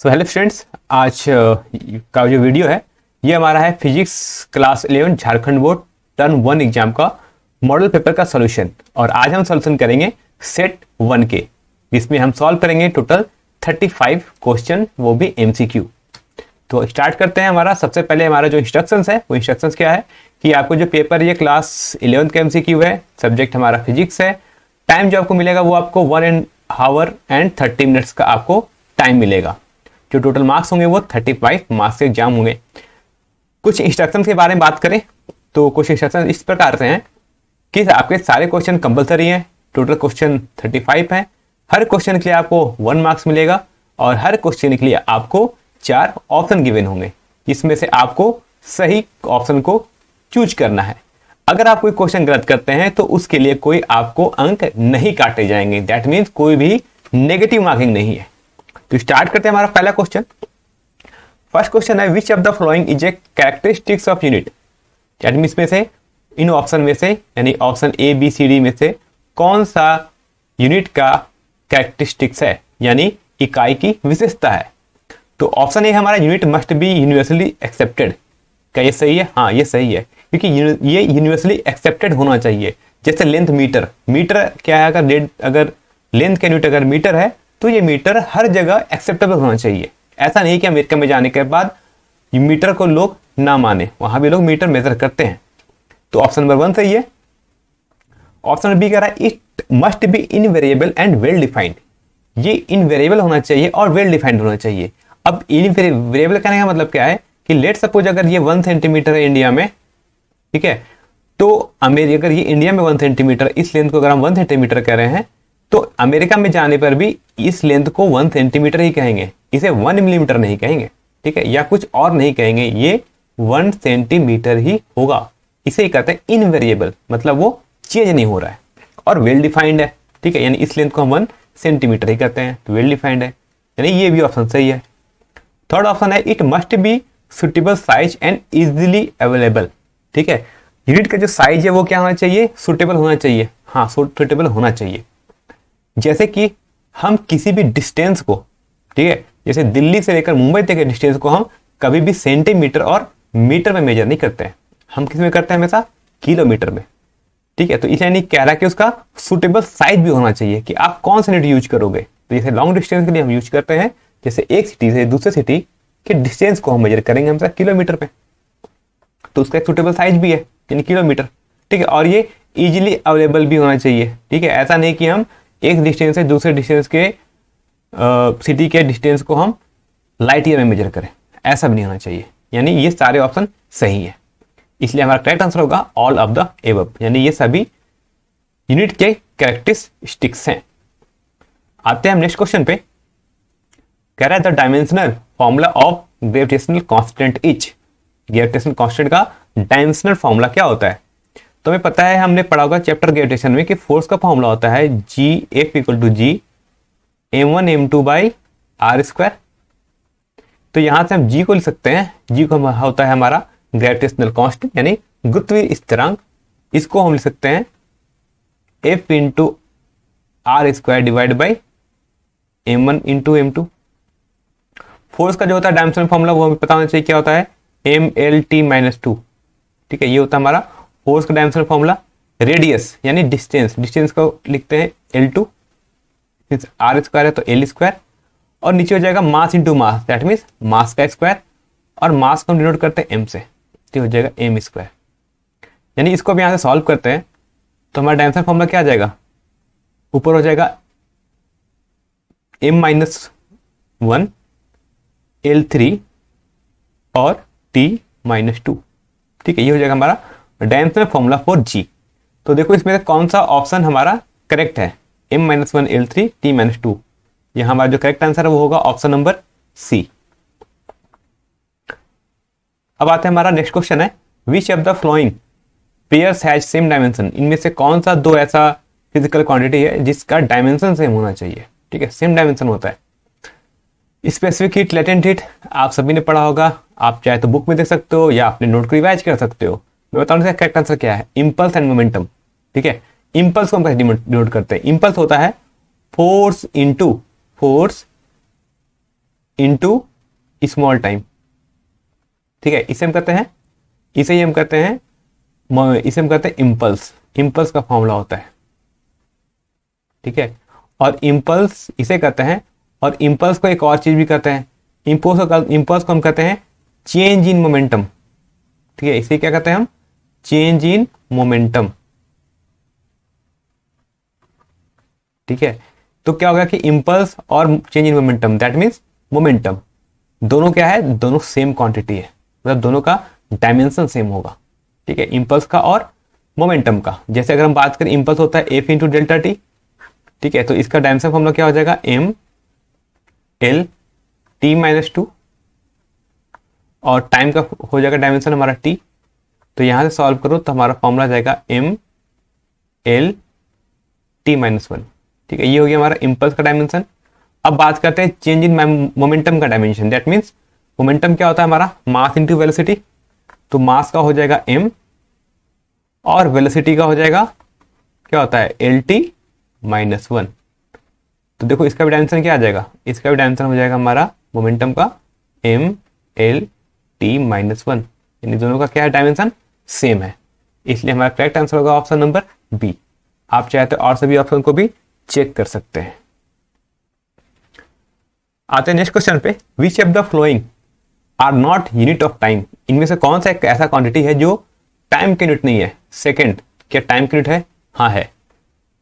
So hello students, आज का जो वीडियो है ये हमारा है physics class 11 Jharkhand board term 1 exam का मॉडल पेपर का सॉल्यूशन। और आज हम सॉल्यूशन करेंगे सेट 1 के, जिसमें हम सॉल्व करेंगे टोटल 35 क्वेश्चन, वो भी एमसीक्यू। तो स्टार्ट करते हैं। हमारा सबसे पहले हमारा जो इंस्ट्रक्शंस है वो इंस्ट्रक्शंस क्या है कि आपको जो पेपर ये क्लास 11 का एमसीक्यू है, सब्जेक्ट हमारा फिजिक्स है। टाइम जो आपको मिलेगा वो आपको 1 आवर एंड 30 मिनट्स का आपको टाइम मिलेगा। जो टोटल मार्क्स होंगे वो 35 मार्क्स के एग्जाम होंगे। कुछ इंस्ट्रक्शन के बारे में बात करें तो कुछ इंस्ट्रक्शन इस प्रकार से हैं कि आपके सारे क्वेश्चन कंपलसरी हैं। टोटल क्वेश्चन 35 हैं। हर क्वेश्चन के लिए आपको 1 मार्क्स मिलेगा और हर क्वेश्चन के लिए आपको 4 ऑप्शन गिवन होंगे, जिसमें से आपको सही ऑप्शन को चूज करना है। अगर आप कोई क्वेश्चन गलत करते हैं तो उसके लिए कोई आपको अंक नहीं काटे जाएंगे। दैट मीन्स कोई भी नेगेटिव मार्किंग नहीं है। तो स्टार्ट करते हैं हमारा पहला क्वेश्चन। फर्स्ट क्वेश्चन है which of the following is a characteristics of unit. That means में से इन ऑप्शन में से यानी option A B C D में से कौन सा यूनिट का कैरेक्टरिस्टिक्स है, यानी इकाई की विशेषता है। तो ऑप्शन ए हमारा unit must be universally accepted. क्या ये सही है? हाँ, ये सही है, क्योंकि ये यूनिवर्सली एक्सेप्टेड होना चाहिए। जैसे लेंथ मीटर, मीटर क्या है, अगर लेंथ का यूनिट अगर मीटर है तो ये मीटर हर जगह एक्सेप्टेबल होना चाहिए। ऐसा नहीं कि अमेरिका में जाने के बाद मीटर को लोग ना माने, वहां भी लोग मीटर मेजर करते हैं। तो ऑप्शन नंबर 1 सही है। ऑप्शन बी कह रहा है it must be invariable and well defined. ये इनवेरिएबल होना चाहिए और वेल डिफाइंड होना चाहिए। अब इनवेरिएबल कहने का मतलब क्या है कि लेट सपोज अगर ये 1 सेंटीमीटर है इंडिया में, ठीक है, तो अगर ये इंडिया में 1 सेंटीमीटर, इस लेंथ को अगर हम 1 सेंटीमीटर कह रहे हैं तो अमेरिका में जाने पर भी इस लेंथ को 1 सेंटीमीटर ही कहेंगे, इसे 1 मिलीमीटर नहीं कहेंगे, ठीक है, या कुछ और नहीं कहेंगे, ये 1 सेंटीमीटर ही होगा। इसे ही कहते हैं इनवेरिएबल, मतलब वो चेंज नहीं हो रहा है। और वेल डिफाइंड है, ठीक है, यानी इस लेंथ को हम 1 सेंटीमीटर ही कहते हैं, तो वेल डिफाइंड है, यानी ये भी ऑप्शन सही है। थर्ड ऑप्शन है it must be suitable size and easily available. ठीक है, यूनिट का जो साइज है वो क्या होना चाहिए? सुटेबल होना चाहिए। हाँ, सुटेबल होना चाहिए। जैसे कि हम किसी भी डिस्टेंस को, ठीक है, जैसे दिल्ली से लेकर मुंबई तक के डिस्टेंस को हम कभी भी सेंटीमीटर और मीटर में मेजर नहीं करते हैं, हम किस में करते हैं? हमेशा किलोमीटर में, ठीक है। तो इसे यानी कह रहा है कि उसका सुटेबल साइज भी होना चाहिए कि आप कौन सा यूनिट यूज करोगे। तो जैसे लॉन्ग डिस्टेंस के लिए हम यूज करते हैं, जैसे एक सिटी से दूसरे सिटी के डिस्टेंस को हम मेजर करेंगे हमेशा किलोमीटर पे, तो उसका एक सुटेबल साइज भी है यानी किलोमीटर, ठीक है। और ये इजीली अवेलेबल भी होना चाहिए, ठीक है। ऐसा नहीं कि हम एक डिस्टेंस से दूसरे डिस्टेंस के सिटी के डिस्टेंस को हम लाइट ईयर में मेजर करें, ऐसा भी नहीं होना चाहिए। यानी ये सारे ऑप्शन सही है, इसलिए हमारा करेक्ट आंसर होगा ऑल ऑफ द एबव, यानी ये सभी यूनिट के कैरेक्टरिस्टिक्स हैं। आते हैं हम नेक्स्ट क्वेश्चन पे। कह रहा है the dimensional formula of gravitational constant is. Gravitational constant का डायमेंशनल फॉर्मूला क्या होता है? तो हमें पता है, हमने पढ़ा होगा चैप्टर ग्रेविटेशन में कि फोर्स का फॉर्मूला होता है Gf = G m1 m2 by r²। तो यहां से हम G को लिख सकते हैं। G को होता है हमारा ग्रेविटेशनल कांस्टेंट यानी गुरुत्वीय स्थिरांक। इसको हम लिख सकते हैं F × r² divide by m1 × m2। Force का जो होता है डायमेंशनल फॉर्मूला वो हमें पता होना चाहिए क्या होता है, mLt-2, ठीक है। ये होता है हमारा फोर्स का डायमेंशनल फॉर्मूला। रेडियस यानी डिस्टेंस, डिस्टेंस को लिखते हैं L2, r² है तो L², और नीचे हो जाएगा mass into mass, that means mass का स्क्वायर, और मास को हम डिनोट करते हैं m से, तो हो जाएगा m²। यानी इसको भी यहाँ से सॉल्व करते हैं तो हमारा डायमेंशनल फॉर्मूला क्या आ जाएगा, ऊपर हो जाएगा m-1 L3 और t-2, ठीक है। ये हो जाएगा हमारा डायमेंशनल फॉर्मूला फॉर G। तो देखो इसमें कौन सा ऑप्शन हमारा करेक्ट है, m-1 L3 t-2। यह हमारा जो करेक्ट आंसर है वो होगा ऑप्शन नंबर सी। अब आते हैं हमारा नेक्स्ट क्वेश्चन है which of the flowing pairs has same dimension. इनमें से कौन सा दो ऐसा फिजिकल क्वांटिटी है जिसका डायमेंशन सेम होना चाहिए, ठीक है, सेम डायमेंशन होता है। स्पेसिफिक हीट, लेटेंट हीट आप सभी ने पढ़ा होगा, आप चाहे तो बुक में देख सकते हो या अपने नोट को रिवाइज कर सकते हो। मैं बताऊं इसका करेक्ट आंसर क्या है, इंपल्स एंड मोमेंटम, ठीक है। इंपल्स को हम कैसे डिनोट करते हैं? इंपल्स होता है फोर्स इनटू स्मॉल टाइम। ठीक है, इसे हम कहते हैं, इसे ही हम कहते हैं, इसे हम कहते हैं इम्पल्स। इम्पल्स का फॉर्मूला होता है। ठीक है, और इम्पल्स इसे कहते हैं, और इम्पल्स को एक और चीज भी कहते हैं, इम्पल्स को हम कहते हैं चेंज इन मोमेंटम। ठीक है, इसे क्या कहते हैं हम? Change in momentum. ठीक है, तो क्या होगा कि इम्पल्स और change in momentum, that means momentum, दोनों क्या है? दोनों सेम क्वांटिटी है, मतलब दोनों का डायमेंशन सेम होगा। ठीक है, इम्पल्स का और मोमेंटम का। जैसे अगर हम बात करें, इम्पल्स होता है एफ इंटू डेल्टा टी। ठीक है, तो इसका डायमेंशन फॉर्मूला क्या हो जाएगा? M L T minus two, और टाइम का हो जाएगा डायमेंशन हमारा टी। तो यहां से सॉल्व करो तो हमारा फॉर्मूला जाएगा M L T minus one. ठीक है, ये हो गया हमारा इम्पल्स का डायमेंशन। अब बात करते हैं चेंज इन मोमेंटम का डायमेंशन। दैट मीन्स मोमेंटम क्या होता है हमारा? Mass into velocity. तो मास का हो जाएगा m, और वेलोसिटी का हो जाएगा क्या होता है? L T minus one. तो देखो इसका भी डायमेंशन क्या आ जाएगा? इसका भी डायमेंशन हो जाएगा हमारा मोमेंटम का m L T minus one, यानी दोनों का क्या है? डायमेंशन सेम है। इसलिए हमारा करेक्ट आंसर होगा ऑप्शन नंबर बी। आप चाहे तो और सभी ऑप्शन को भी चेक कर सकते हैं। आते हैं नेक्स्ट क्वेश्चन पे। Which of the following are not unit of time? इनमें से कौन सा एक ऐसा क्वांटिटी है जो टाइम की यूनिट नहीं है? सेकंड, क्या टाइम की यूनिट है? हाँ है।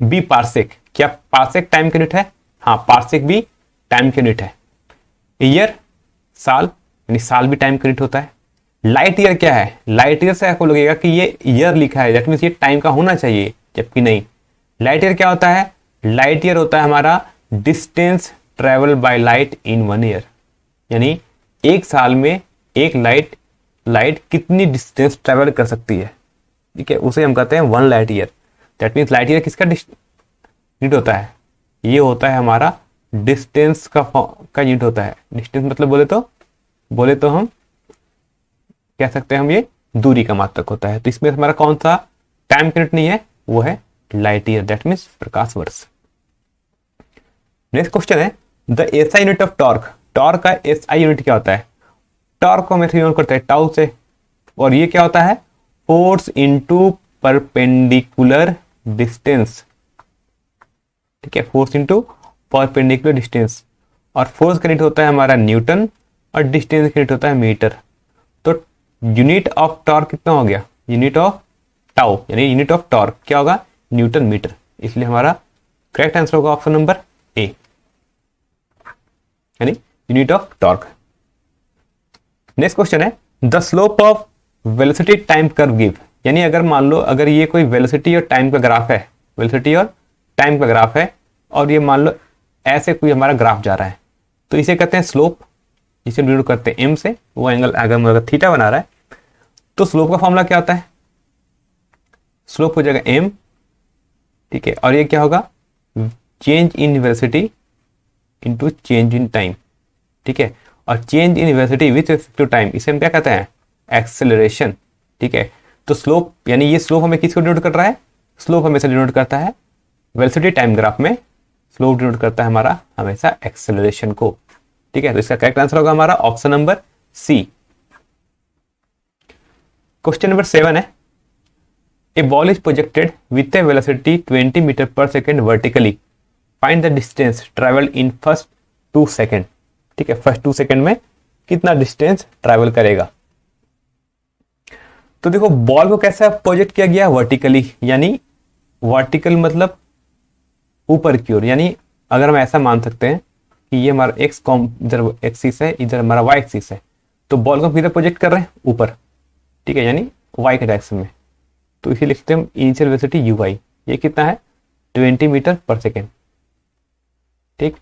बी पार्सेक, क्या पार्सेक टाइम की यूनिट है? हाँ, पार्सेक भी टाइम की यूनिट है। ईयर, साल, यानी साल भी टाइम की यूनिट होता है। लाइट ईयर क्या है? लाइट ईयर से आपको लगेगा कि ये ईयर लिखा है, दैट मीन्स ये टाइम का होना चाहिए, जबकि नहीं। लाइट ईयर क्या होता है? लाइट ईयर होता है हमारा distance travel by light in one year, यानी एक साल में एक लाइट कितनी डिस्टेंस ट्रेवल कर सकती है। ठीक है, उसे हम कहते हैं one light year. That means light year किसका यूनिट होता है? ये होता है हमारा डिस्टेंस का यूनिट होता है। डिस्टेंस मतलब बोले तो हम कह सकते हैं हम ये दूरी का मात्रक होता है। तो इसमें हमारा कौन सा टाइम यूनिट नहीं है? वो है लाइट ईयर, दैट मीन्स प्रकाश वर्ष। नेक्स्ट क्वेश्चन है the SI unit of torque. Torque का एसआई यूनिट क्या होता है? टॉर्क को हम ऐसे यूज करते हैं टाउ से, और ये क्या होता है? Force into perpendicular distance. ठीक है, फोर्स इनटू परपेंडिकुलर डिस्टेंस, और फोर्स का यूनिट होता है हमारा न्यूटन, और डिस्टेंस का यूनिट होता है मीटर। तो यूनिट ऑफ टॉर्क कितना हो गया? यूनिट ऑफ टाउ, यानी यूनिट ऑफ टॉर्क क्या होगा? Newton metre. इसलिए हमारा करेक्ट आंसर होगा ऑप्शन नंबर ए, यानी unit of torque. Next question है the slope of velocity time curve give. यानी अगर मान लो अगर ये कोई वेलोसिटी और टाइम का ग्राफ है, वेलोसिटी और टाइम का ग्राफ है, और ये मान लो ऐसे कोई हमारा ग्राफ जा रहा है, तो इसे कहते हैं स्लोप। इसे डिनोट करते हैं m से। वो एंगल अगर थीटा बना रहा है तो स्लोप का फॉर्मूला क्या होता है? स्लोप हो जाएगा m। ठीक है, और ये क्या होगा? Change in velocity into change in time. ठीक है, और change in velocity with respect to time, इसे हम क्या कहते हैं? एक्सेलरेशन। ठीक है, तो स्लोप, यानी ये स्लोप हमें किसको डिनोट कर रहा है? स्लोप हमेशा डिनोट करता है वेलोसिटी टाइम ग्राफ में, स्लोप डिनोट करता है हमारा हमेशा एक्सेलरेशन को। ठीक है, तो इसका करेक्ट आंसर होगा हमारा option number C. Question number 7 है a ball is projected with a velocity 20 metre per second vertically, find the distance travelled in first 2 second. ठीक है, फर्स्ट 2 सेकेंड में कितना डिस्टेंस ट्रेवल करेगा? तो देखो बॉल को कैसा प्रोजेक्ट किया गया? वर्टिकली, यानी वर्टिकल मतलब ऊपर की ओर, यानी अगर हम ऐसा मान सकते हैं कि ये हमारा एक्स इधर एक्सिस है, इधर हमारा वाई एक्सिस है, तो बॉल को हम किधर प्रोजेक्ट कर रहे हैं? ऊपर। ठीक है, यानी वाई के डायरेक्शन में। तो इसे लिखते हैं हम इनिशियल वेलोसिटी यू वाई। ये कितना है? 20 मीटर पर सेकेंड। ठीक,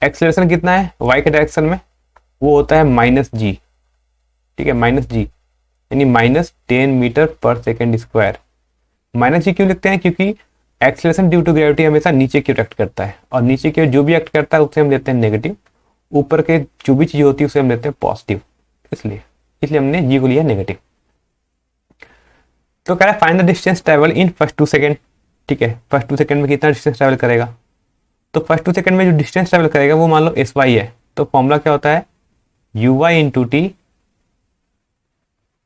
एक्सेलरेशन कितना है वाई के डायरेक्शन में? वो होता है माइनस जी। ठीक है, माइनस जी, यानी -10 metre per second square. Minus जी क्यों लिखते हैं? क्योंकि एक्सेलरेशन ड्यू टू ग्रेविटी हमेशा नीचे की ओर एक्ट करता है, और नीचे की ओर जो भी एक्ट करता है उसे हम लेते हैं नेगेटिव, ऊपर के जो भी चीज होती है उसे हम लेते हैं पॉजिटिव। इसलिए हमने जी को लिया नेगेटिव। तो कह रहा है find the distance travel in first 2 second. ठीक है, फर्स्ट 2 सेकेंड में कितना डिस्टेंस ट्रेवल करेगा? तो फर्स्ट 2 सेकेंड में जो डिस्टेंस ट्रेवल करेगा वो मान लो एस वाई है, तो फॉर्मूला क्या होता है, u y into t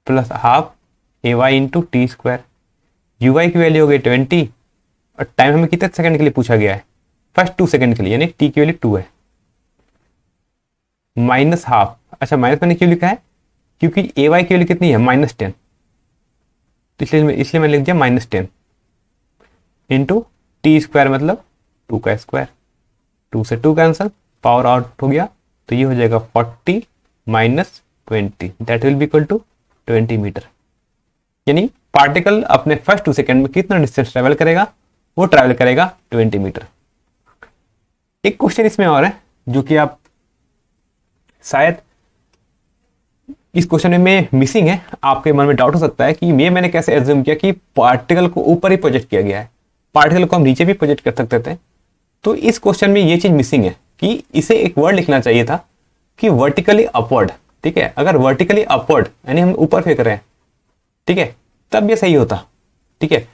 plus half a y into t square. U y की वैल्यू हो गई 20 और टाइम हमें कितने सेकंड के लिए पूछा गया है, फर्स्ट 2 सेकंड के लिए, यानी टी की वैल्यू 2 है, माइनस हाफ। अच्छा माइनस मैंने क्यों लिखा है, क्योंकि ए वाई की वैल्यू कितनी है -10, तो इसलिए मैंने लिख दिया -10 इंटू टी स्क्वायर मतलब 2 का स्क्वायर। 2 से 2 कैंसल, पावर आउट हो गया, तो ये हो जाएगा 40 minus 20, that will be equal to 20 metre. यानी पार्टिकल अपने फर्स्ट 2 सेकंड में कितना डिस्टेंस ट्रेवल करेगा, वो ट्रेवल करेगा 20 मीटर। एक क्वेश्चन इसमें और है जो कि आप शायद इस क्वेश्चन में मिसिंग है, आपके मन में डाउट हो सकता है कि ये मैंने कैसे एज्यूम किया कि पार्टिकल को ऊपर ही प्रोजेक्ट किया गया है, पार्टिकल को हम नीचे भी प्रोजेक्ट कर सकते थे। तो इस क्वेश्चन में ये चीज मिसिंग है कि इसे एक वर्ड लिखना चाहिए था कि वर्टिकली अपवर्ड। ठीक है, अगर वर्टिकली अपवर्ड यानी हम ऊपर फेंक रहे हैं, ठीक है, तब ये सही होता। ठीक है,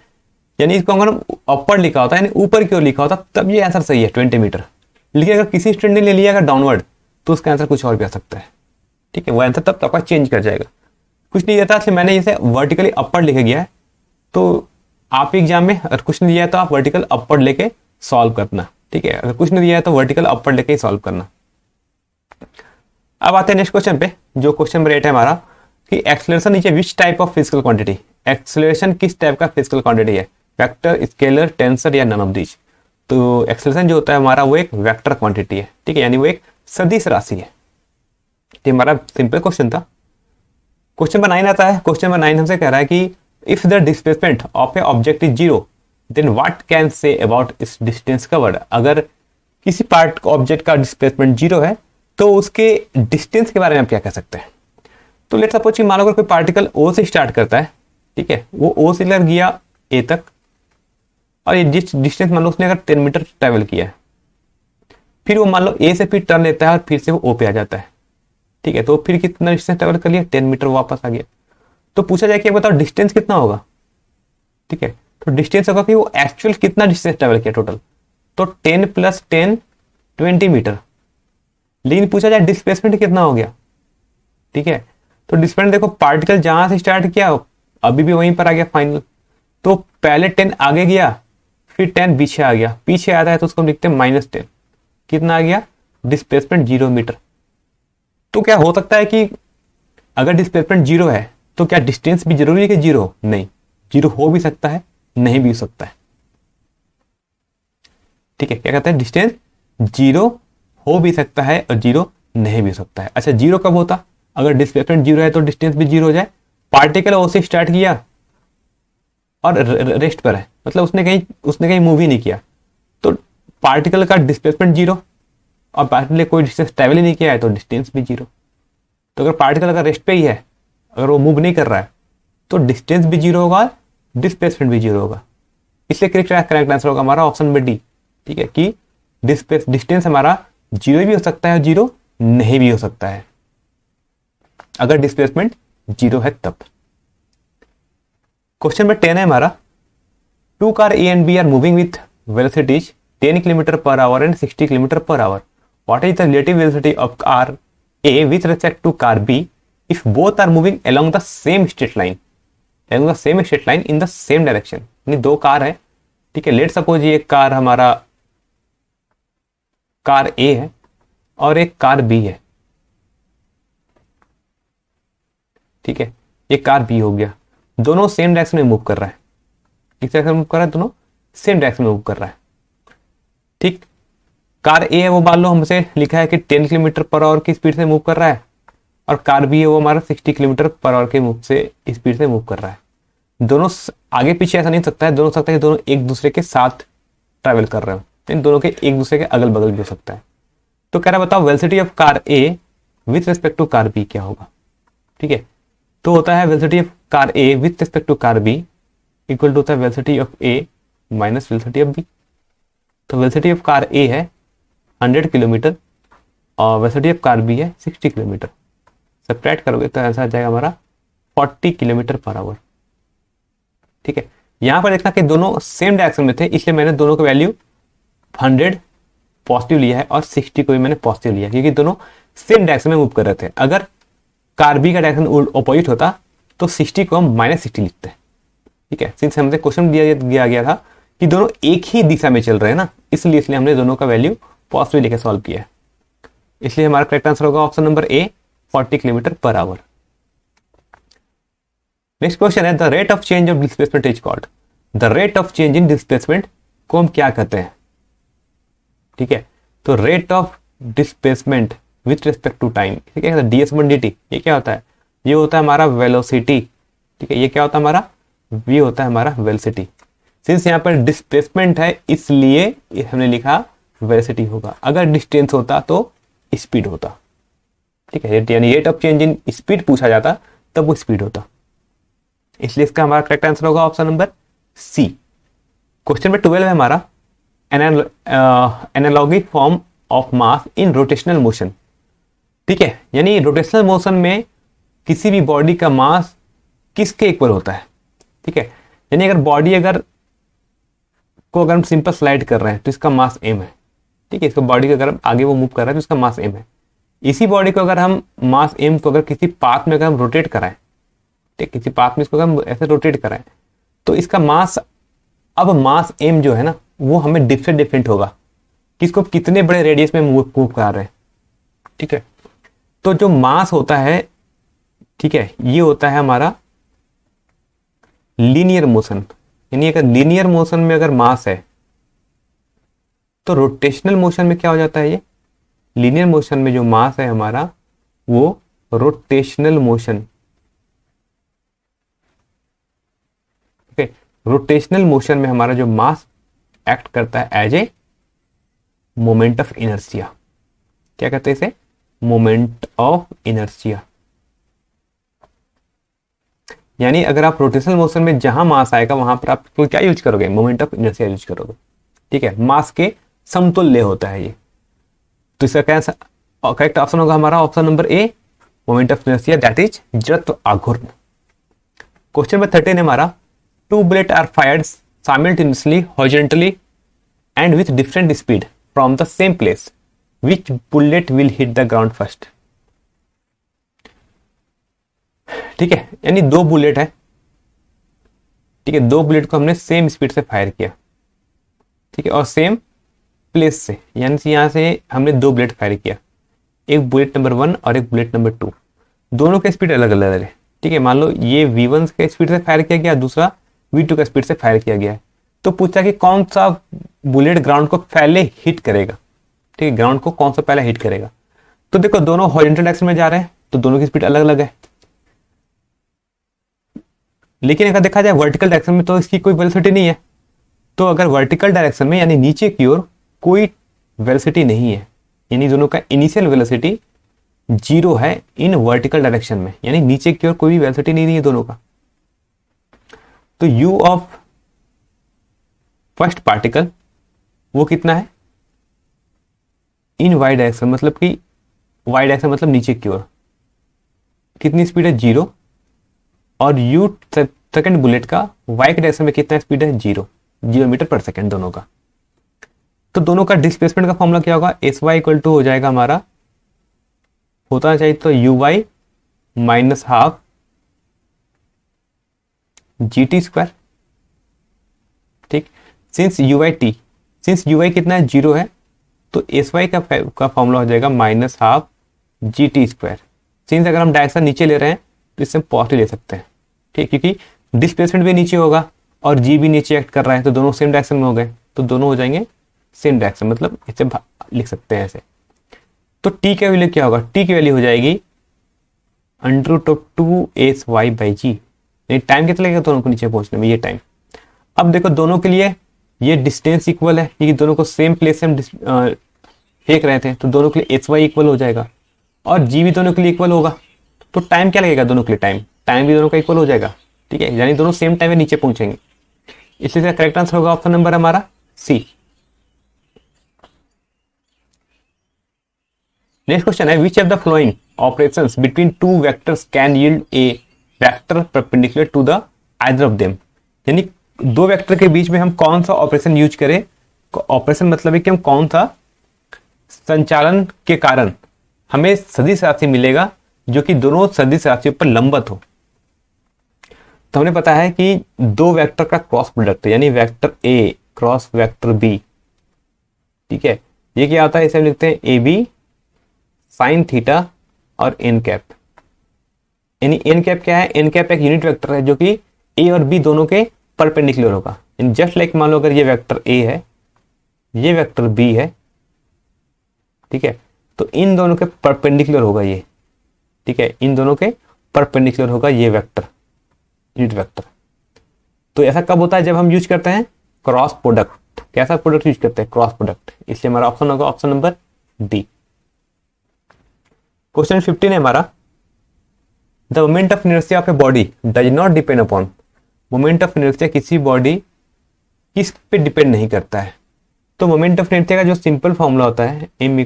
यानी इसको अगर हम अपवर्ड लिखा होता यानी ऊपर की ओर लिखा होता तब ये आंसर सही है 20 मीटर। लेकिन अगर किसी स्टूडेंट ने ले लिया अगर डाउनवर्ड तो उसका आंसर कुछ और भी आ सकता है। ठीक है, वो आंसर तब आपका चेंज कर जाएगा। कुछ नहीं रहता, इसलिए मैंने इसे वर्टिकली अपवर्ड लिखा गया है। तो आप एग्जाम में अगर कुछ नहीं दिया है तो आप वर्टिकल अपवर्ड लेके सॉल्व करना। ठीक है, अगर कुछ नहीं दिया है तो वर्टिकल अपवर्ड लेके ही सॉल्व करना। अब आते हैं नेक्स्ट क्वेश्चन पे, जो क्वेश्चन नंबर 8 है हमारा कि एक्सेलरेशन नीचे which type of physical quantity. Acceleration किस टाइप का फिजिकल क्वांटिटी है, वेक्टर, स्केलर, टेंसर या नन ऑफ दीज। तो एक्सेलरेशन जो होता है हमारा वो एक वेक्टर क्वांटिटी है। ठीक है, यानी वो एक सदिश राशि है। ये हमारा सिंपल क्वेश्चन था। क्वेश्चन नंबर 9 आता है। क्वेश्चन नंबर 9 हमसे कह रहा है कि if the displacement of a object is 0 then what can say about इस डिस्टेंस कवर्ड। अगर किसी पार्ट ऑब्जेक्ट का डिस्प्लेसमेंट 0 है तो उसके डिस्टेंस के बारे में आप क्या कह सकते हैं। तो लेट्स सपोज कि मान लो अगर कोई पार्टिकल ओ से स्टार्ट करता है, ठीक है, वो ओ से लग गया ए तक और ये डिस्टेंस मान लो उसने अगर 10 मीटर ट्रेवल किया है, फिर वो मान लो ए से फिर टर्न लेता है और फिर से वो ओ पे आ जाता है। ठीक है, तो फिर कितना डिस्टेंस ट्रेवल कर लिया, 10 मीटर वापस आ गया। तो पूछा जाए कि बताओ डिस्टेंस कितना होगा। ठीक है, तो डिस्टेंस होगा कि वो एक्चुअल कितना डिस्टेंस ट्रेवल किया टोटल, तो 10 + 10 20 मीटर। लेकिन पूछा जाए डिस्प्लेसमेंट कितना हो गया। ठीक है, तो डिस्प्लेसमेंट देखो पार्टिकल जहां से स्टार्ट किया अभी भी वहीं पर आ गया फाइनल। तो पहले 10 आगे गया फिर 10 पीछे आ गया, पीछे आता है तो उसको हम लिखते हैं -10। कितना आ गया, डिस्प्लेसमेंट 0 मीटर। तो क्या हो सकता है कि अगर डिस्प्लेसमेंट 0 है तो क्या डिस्टेंस भी जरूरी है कि 0 हो? नहीं, 0 हो भी सकता है, नहीं भी हो सकता है। ठीक है, क्या कहते हैं, डिस्टेंस 0 हो भी सकता है और 0 नहीं भी हो सकता है। अच्छा 0 कब होता, अगर डिस्प्लेसमेंट 0 है तो डिस्टेंस भी 0 हो जाए। पार्टिकल ओ से स्टार्ट किया और रेस्ट पर है, मतलब उसने कहीं मूव ही नहीं किया, तो पार्टिकल का डिस्प्लेसमेंट 0 और पार्टिकल कोई डिस्टेंस ट्रेवल ही नहीं किया है तो डिस्टेंस भी 0। तो अगर पार्टिकल अगर रेस्ट पे ही है, अगर वो मूव नहीं कर रहा है तो डिस्टेंस भी 0 होगा और डिस्प्लेसमेंट भी 0 होगा। इसलिए करेक्ट आंसर होगा हमारा ऑप्शन नंबर डी। ठीक है, कि डिस्टेंस हमारा 0 भी हो सकता है, 0 नहीं भी हो सकता है, अगर डिस्प्लेसमेंट 0 है तब। क्वेश्चन नंबर 10 है हमारा, 2 car A and B are moving with velocities 10 km/h and 60 km/h. What is the relative velocity of car A with respect to car B if both are moving along the same straight line? Along the same straight line in the same direction. यानी दो car है, ठीक है, let suppose ये car हमारा car A है और एक कार B है। ठीक है, ये कार B हो गया, दोनों सेम डायरेक्शन में मूव कर रहा है। किस डायरेक्शन में मूव कर रहा है, दोनों सेम डायरेक्शन में मूव कर रहा है। ठीक, कार ए है वो मान लो हमसे लिखा है कि 10 km/h की स्पीड से मूव कर रहा है और कार बी है वो हमारा 60 km/h के मूव से स्पीड से मूव कर रहा है। दोनों आगे पीछे ऐसा नहीं सकता है, दोनों सकता है कि दोनों एक दूसरे के साथ ट्रैवल कर रहे हो, इन दोनों के एक दूसरे के अगल बगल भी हो सकता है। तो कह रहा बताओ velocity of car A with respect to car B क्या होगा। ठीक है, तो होता है velocity of car A with respect to car B equal to होता है velocity of A minus velocity of B. तो वेलोसिटी ऑफ कार ए है 100 किलोमीटर और वेलोसिटी ऑफ कार बी है 60 किलोमीटर। सब्ट्रैक्ट करोगे तो ऐसा आ जाएगा हमारा 40 km/h। ठीक है, यहां पर देखना कि दोनों सेम डायरेक्शन में थे, इसलिए मैंने दोनों की वैल्यू 100 पॉजिटिव लिया है और 60 को भी मैंने पॉजिटिव लिया, क्योंकि दोनों सेम डायरेक्शन में मूव कर रहे थे। अगर कार बी का डायरेक्शन अपोजिट होता तो 60 को हम -60 लिखते हैं। ठीक है, सिंस हमसे क्वेश्चन दिया गया था कि दोनों एक ही दिशा में चल रहे हैं ना, इसलिए हमने दोनों का वैल्यू पॉजिटिव लेके सॉल्व किया है। इसलिए हमारा करेक्ट आंसर होगा option number A, 40 kilometre per hour. Next question है, the rate of change of displacement is called. The rate of change in displacement को हम क्या कहते हैं? ठीक है, तो rate of displacement with respect to time, ठीक है, ds/dt, ये क्या होता है? ये होता है हमारा वेलोसिटी। ठीक है, ये क्या होता है हमारा? ये होता है हमारा वेलोसिटी। सिंस यहाँ पर डिस्प्लेसमेंट है इसलिए हमने लिखा वेलोसिटी होगा। अगर डिस्टेंस होता तो स्पीड होता। ठीक है, यानी rate of change in speed पूछा जाता तब वो स्पीड होता, इसलिए इसका हमारा करेक्ट आंसर होगा option number C. Question number 12 है हमारा, analogy form of mass in rotational motion. ठीक है, यानी रोटेशनल मोशन में किसी भी बॉडी का मास किसके इक्वल होता है? ठीक है, यानी अगर बॉडी को अगर हम सिंपल स्लाइड कर रहे हैं तो इसका मास m है। ठीक है, इसको बॉडी को अगर हम आगे वो मूव कर रहे हैं तो इसका मास m है। इसी बॉडी को अगर हम मास m को अगर किसी पाथ में अगर हम रोटेट कराएं, ठीक, किसी पाथ में इसको अगर हम ऐसे रोटेट कराएं तो इसका मास, अब मास m जो है ना वो हमें डिफरेंट होगा कि इसको कितने बड़े रेडियस में मूव करा रहे हैं। ठीक है, तो जो मास होता है, ठीक है, ये होता है हमारा लीनियर मोशन। यानी अगर लीनियर मोशन में अगर मास है तो रोटेशनल मोशन में क्या हो जाता है? ये लीनियर मोशन में जो मास है हमारा वो rotational motion, okay, rotational motion में हमारा जो मास एक्ट करता है as a moment of inertia. क्या कहते हैं इसे? Moment of inertia. यानी अगर आप रोटेशनल मोशन में जहां मास आएगा वहां पर आप क्या यूज करोगे? मोमेंट ऑफ इनर्शिया यूज करोगे। ठीक है, मास के समतुल्य होता है ये। तो इसका करेक्ट ऑप्शन होगा हमारा option number A, moment of inertia, that is जड़त्व आघूर्ण। क्वेश्चन नंबर 13 है हमारा, two bullet are fired simultaneously horizontally and with different speed from the same place, which bullet will hit the ground first. ठीक है, यानी दो bullet है। ठीक है, दो बुलेट को हमने सेम स्पीड से फायर किया। ठीक है, और सेम प्लेस से, यानी यहां से हमने दो बुलेट फायर किया, एक बुलेट नंबर 1 और एक बुलेट नंबर 2। दोनों का स्पीड अलग अलग है। ठीक है, मान लो ये V1 के स्पीड से फायर किया गया, दूसरा V2 का स्पीड से फायर किया गया है। तो पूछा कि कौन सा बुलेट ग्राउंड को पहले हिट करेगा। ठीक है, ग्राउंड को कौन सा पहले हिट करेगा। तो देखो दोनों हॉरिजॉन्टल डायरेक्शन में जा रहे हैं तो दोनों की स्पीड अलग अलग है, लेकिन अगर देखा जाए वर्टिकल डायरेक्शन में तो इसकी कोई वेलोसिटी नहीं है। तो अगर वर्टिकल डायरेक्शन में यानी नीचे की ओर कोई वेलोसिटी नहीं है, यानी दोनों का इनिशियल वेलोसिटी 0 है इन वर्टिकल डायरेक्शन में, यानी नीचे की ओर कोई भी वेलोसिटी नहीं है दोनों का। तो u ऑफ फर्स्ट पार्टिकल वो कितना है? इन वाई डायरेक्शन, मतलब कि वाई डायरेक्शन मतलब नीचे की ओर कितनी स्पीड है? 0। और u सेकंड बुलेट का वाई के डायरेक्शन में कितना स्पीड है? 0 मीटर पर सेकंड दोनों का। तो दोनों का डिस्प्लेसमेंट का फॉर्मूला क्या होगा? एस वाई इक्वल टू हो जाएगा हमारा, होता चाहिए तो u y minus half GT square. ठीक, सिंस यू वाई कितना है? 0 है, तो एस वाई का फॉर्मूला हो जाएगा minus half GT square. Since अगर हम डायरेक्शन नीचे ले रहे हैं तो इससे पॉजिटिव ले सकते हैं। ठीक, क्योंकि डिस्प्लेसमेंट भी नीचे होगा और जी भी नीचे एक्ट कर रहा है, तो दोनों सेम डायरेक्शन में हो गए, तो दोनों हो जाएंगे सेम डायरेक्शन, मतलब इसे लिख सकते हैं ऐसे। तो टी का वैल्यू क्या होगा? टी की वैल्यू हो जाएगी √2SY/G। यानी टाइम कितना लगेगा दोनों को नीचे पहुंचने में? ये टाइम। अब देखो दोनों के लिए ये डिस्टेंस इक्वल है, क्योंकि दोनों को सेम प्लेस से हम फेंक रहे थे, तो दोनों के लिए SY इक्वल हो जाएगा और जी भी दोनों के लिए इक्वल होगा। तो टाइम क्या लगेगा दोनों के लिए? टाइम भी दोनों का इक्वल हो जाएगा। ठीक है, यानी दोनों सेम टाइम में नीचे पहुंचेंगे, इसलिए करेक्ट आंसर होगा ऑप्शन नंबर हमारा सी। नेक्स्ट क्वेश्चन है, which of the following operations between two vectors can yield a vector perpendicular to the either of them. यानी दो वेक्टर के बीच में हम कौन सा ऑपरेशन यूज करें? ऑपरेशन मतलब है कि हम कौन सा संचालन के कारण हमें सदिश राशि मिलेगा जो कि दोनों सदिश राशियों पर लंबवत हो। तो हमें पता है कि दो वेक्टर का क्रॉस प्रोडक्ट यानी vector A cross vector B, ठीक है, ये क्या होता है, इसे हम लिखते हैं ए बी साइन थीटा और एन कैप। यानी एन कैप क्या है, एन कैप एक यूनिट वेक्टर है जो कि ए और बी दोनों के परपेंडिकुलर होगा। जस्ट लाइक मान लो अगर ये वेक्टर ए है, ये वेक्टर बी है, ठीक है, तो इन दोनों के परपेंडिकुलर होगा ये, ठीक है, इन दोनों के परपेंडिकुलर होगा ये वेक्टर, यूनिट वेक्टर। तो ऐसा कब होता है, जब हम यूज करते हैं क्रॉस प्रोडक्ट। कैसा प्रोडक्ट यूज करते हैं, क्रॉस प्रोडक्ट। इसलिए हमारा ऑप्शन होगा ऑप्शन नंबर डी। क्वेश्चन 15 है हमारा, the moment of inertia of a body does not depend upon. Moment of inertia किसी बॉडी किस पे डिपेंड नहीं करता है। तो मोमेंट ऑफ इनर्शिया का जो सिंपल फॉर्मूला होता है M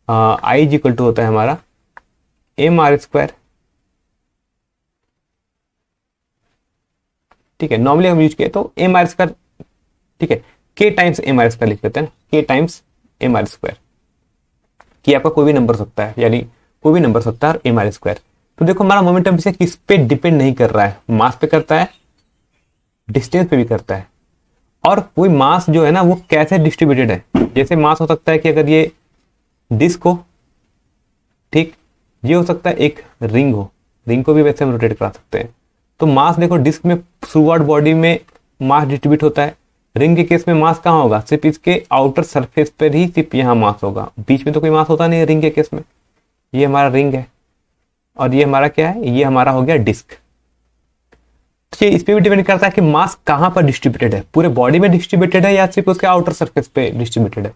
I is equal to होता है हमारा एम आर स्क्वायर, ठीक है, नॉर्मली हम यूज किए तो एम आर स्क्वायर, ठीक है, के टाइम्स एम आर स्क्वायर लिख देते हैं, के टाइम्स एम आर स्क्वायर, कि आपका कोई भी नंबर हो सकता है, यानी कोई भी नंबर हो सकता है और एम आर स्क्वायर। तो देखो हमारा मोमेंटम से किस पे डिपेंड नहीं कर रहा है, मास पे करता है, डिस्टेंस पे भी करता है, और कोई मास जो है ना वो कैसे डिस्ट्रीब्यूटेड है। जैसे मास हो सकता है कि अगर ये डिस्क हो, ठीक, ये हो सकता है एक रिंग हो, रिंग को भी वैसे हम रोटेट करा सकते हैं। तो मास देखो डिस्क में थ्रू आउट बॉडी में मास डिस्ट्रीब्यूट होता है, रिंग के केस में मास कहाँ होगा, सिर्फ इसके आउटर सरफेस पर ही सिर्फ यहाँ मास होगा, बीच में तो कोई मास होता नहीं है रिंग के केस में। ये हमारा रिंग है और ये हमारा क्या है, ये हमारा हो गया डिस्क। तो ये इस पे भी डिपेंड करता है कि मास कहाँ पर डिस्ट्रीब्यूटेड है, पूरे बॉडी में डिस्ट्रीब्यूटेड है या सिर्फ उसके आउटर सरफेस पे डिस्ट्रीब्यूटेड है।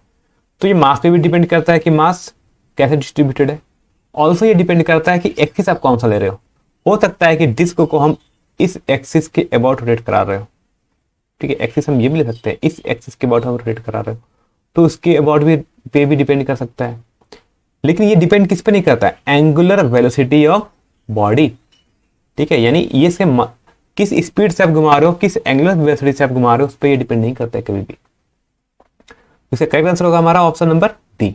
तो ये मास पे भी डिपेंड करता है कि मास कैसे डिस्ट्रीब्यूटेड है। ऑल्सो ये डिपेंड करता है कि एक्सिस आप कौन सा ले रहे हो सकता है कि डिस्क को हम इस एक्सिस के अबाउट रोटेट करा रहे हो, ठीक है, एक्सिस हम ये भी ले सकते हैं, इस एक्सिस के अबाउट हम रोटेट करा रहे हो, तो उसके अबाउट भी पे भी डिपेंड कर सकता है। लेकिन ये डिपेंड किस पे नहीं करता है, एंगुलर वेलोसिटी ऑफ बॉडी, ठीक है, यानी ये से किस स्पीड से आप घुमा रहे हो, किस एंगुलर वेलोसिटी से आप घुमा रहे हो, उस पर ये डिपेंड नहीं करता है कभी भी। इसका करेक्ट आंसर होगा हमारा option number D.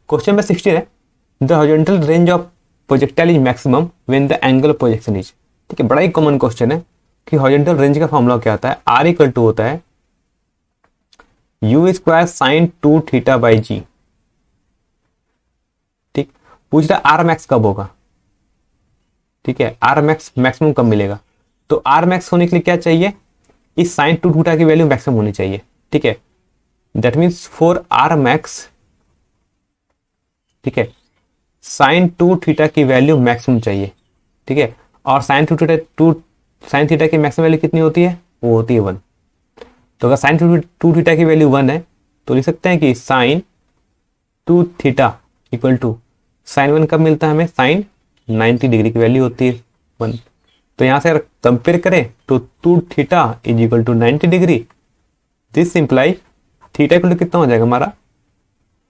Question number 16 है, the horizontal range of projectile is maximum when the angle of projection is. ठीक है, बड़ा ही कॉमन क्वेश्चन है कि हॉरिजॉन्टल रेंज का फॉर्मूला क्या होता है, आर इक्वल टू होता है u square sine 2 theta by g. ठीक, पूछ रहा आर मैक्स कब होगा, ठीक है, आर मैक्स मैक्सिमम कब मिलेगा। तो आर मैक्स होने के लिए क्या चाहिए, इस साइन 2 थीटा की वैल्यू मैक्सिमम होनी चाहिए, ठीक है, that means for R max, ठीक है, साइन 2 थीटा की वैल्यू मैक्सिमम चाहिए, ठीक है, और साइन थीटा की मैक्सिमम वैल्यू कितनी होती है, वो होती है 1। तो अगर साइन 2 थीटा की वैल्यू 1 है तो लिख सकते हैं कि sine 2 theta equal to sine 1 कब मिलता है हमें, साइन 90 डिग्री की वैल्यू होती है 1। तो यहां से अगर कंपेयर करें तो 2 theta is equal to 90 degree, this imply theta equal to कितना हो जाएगा हमारा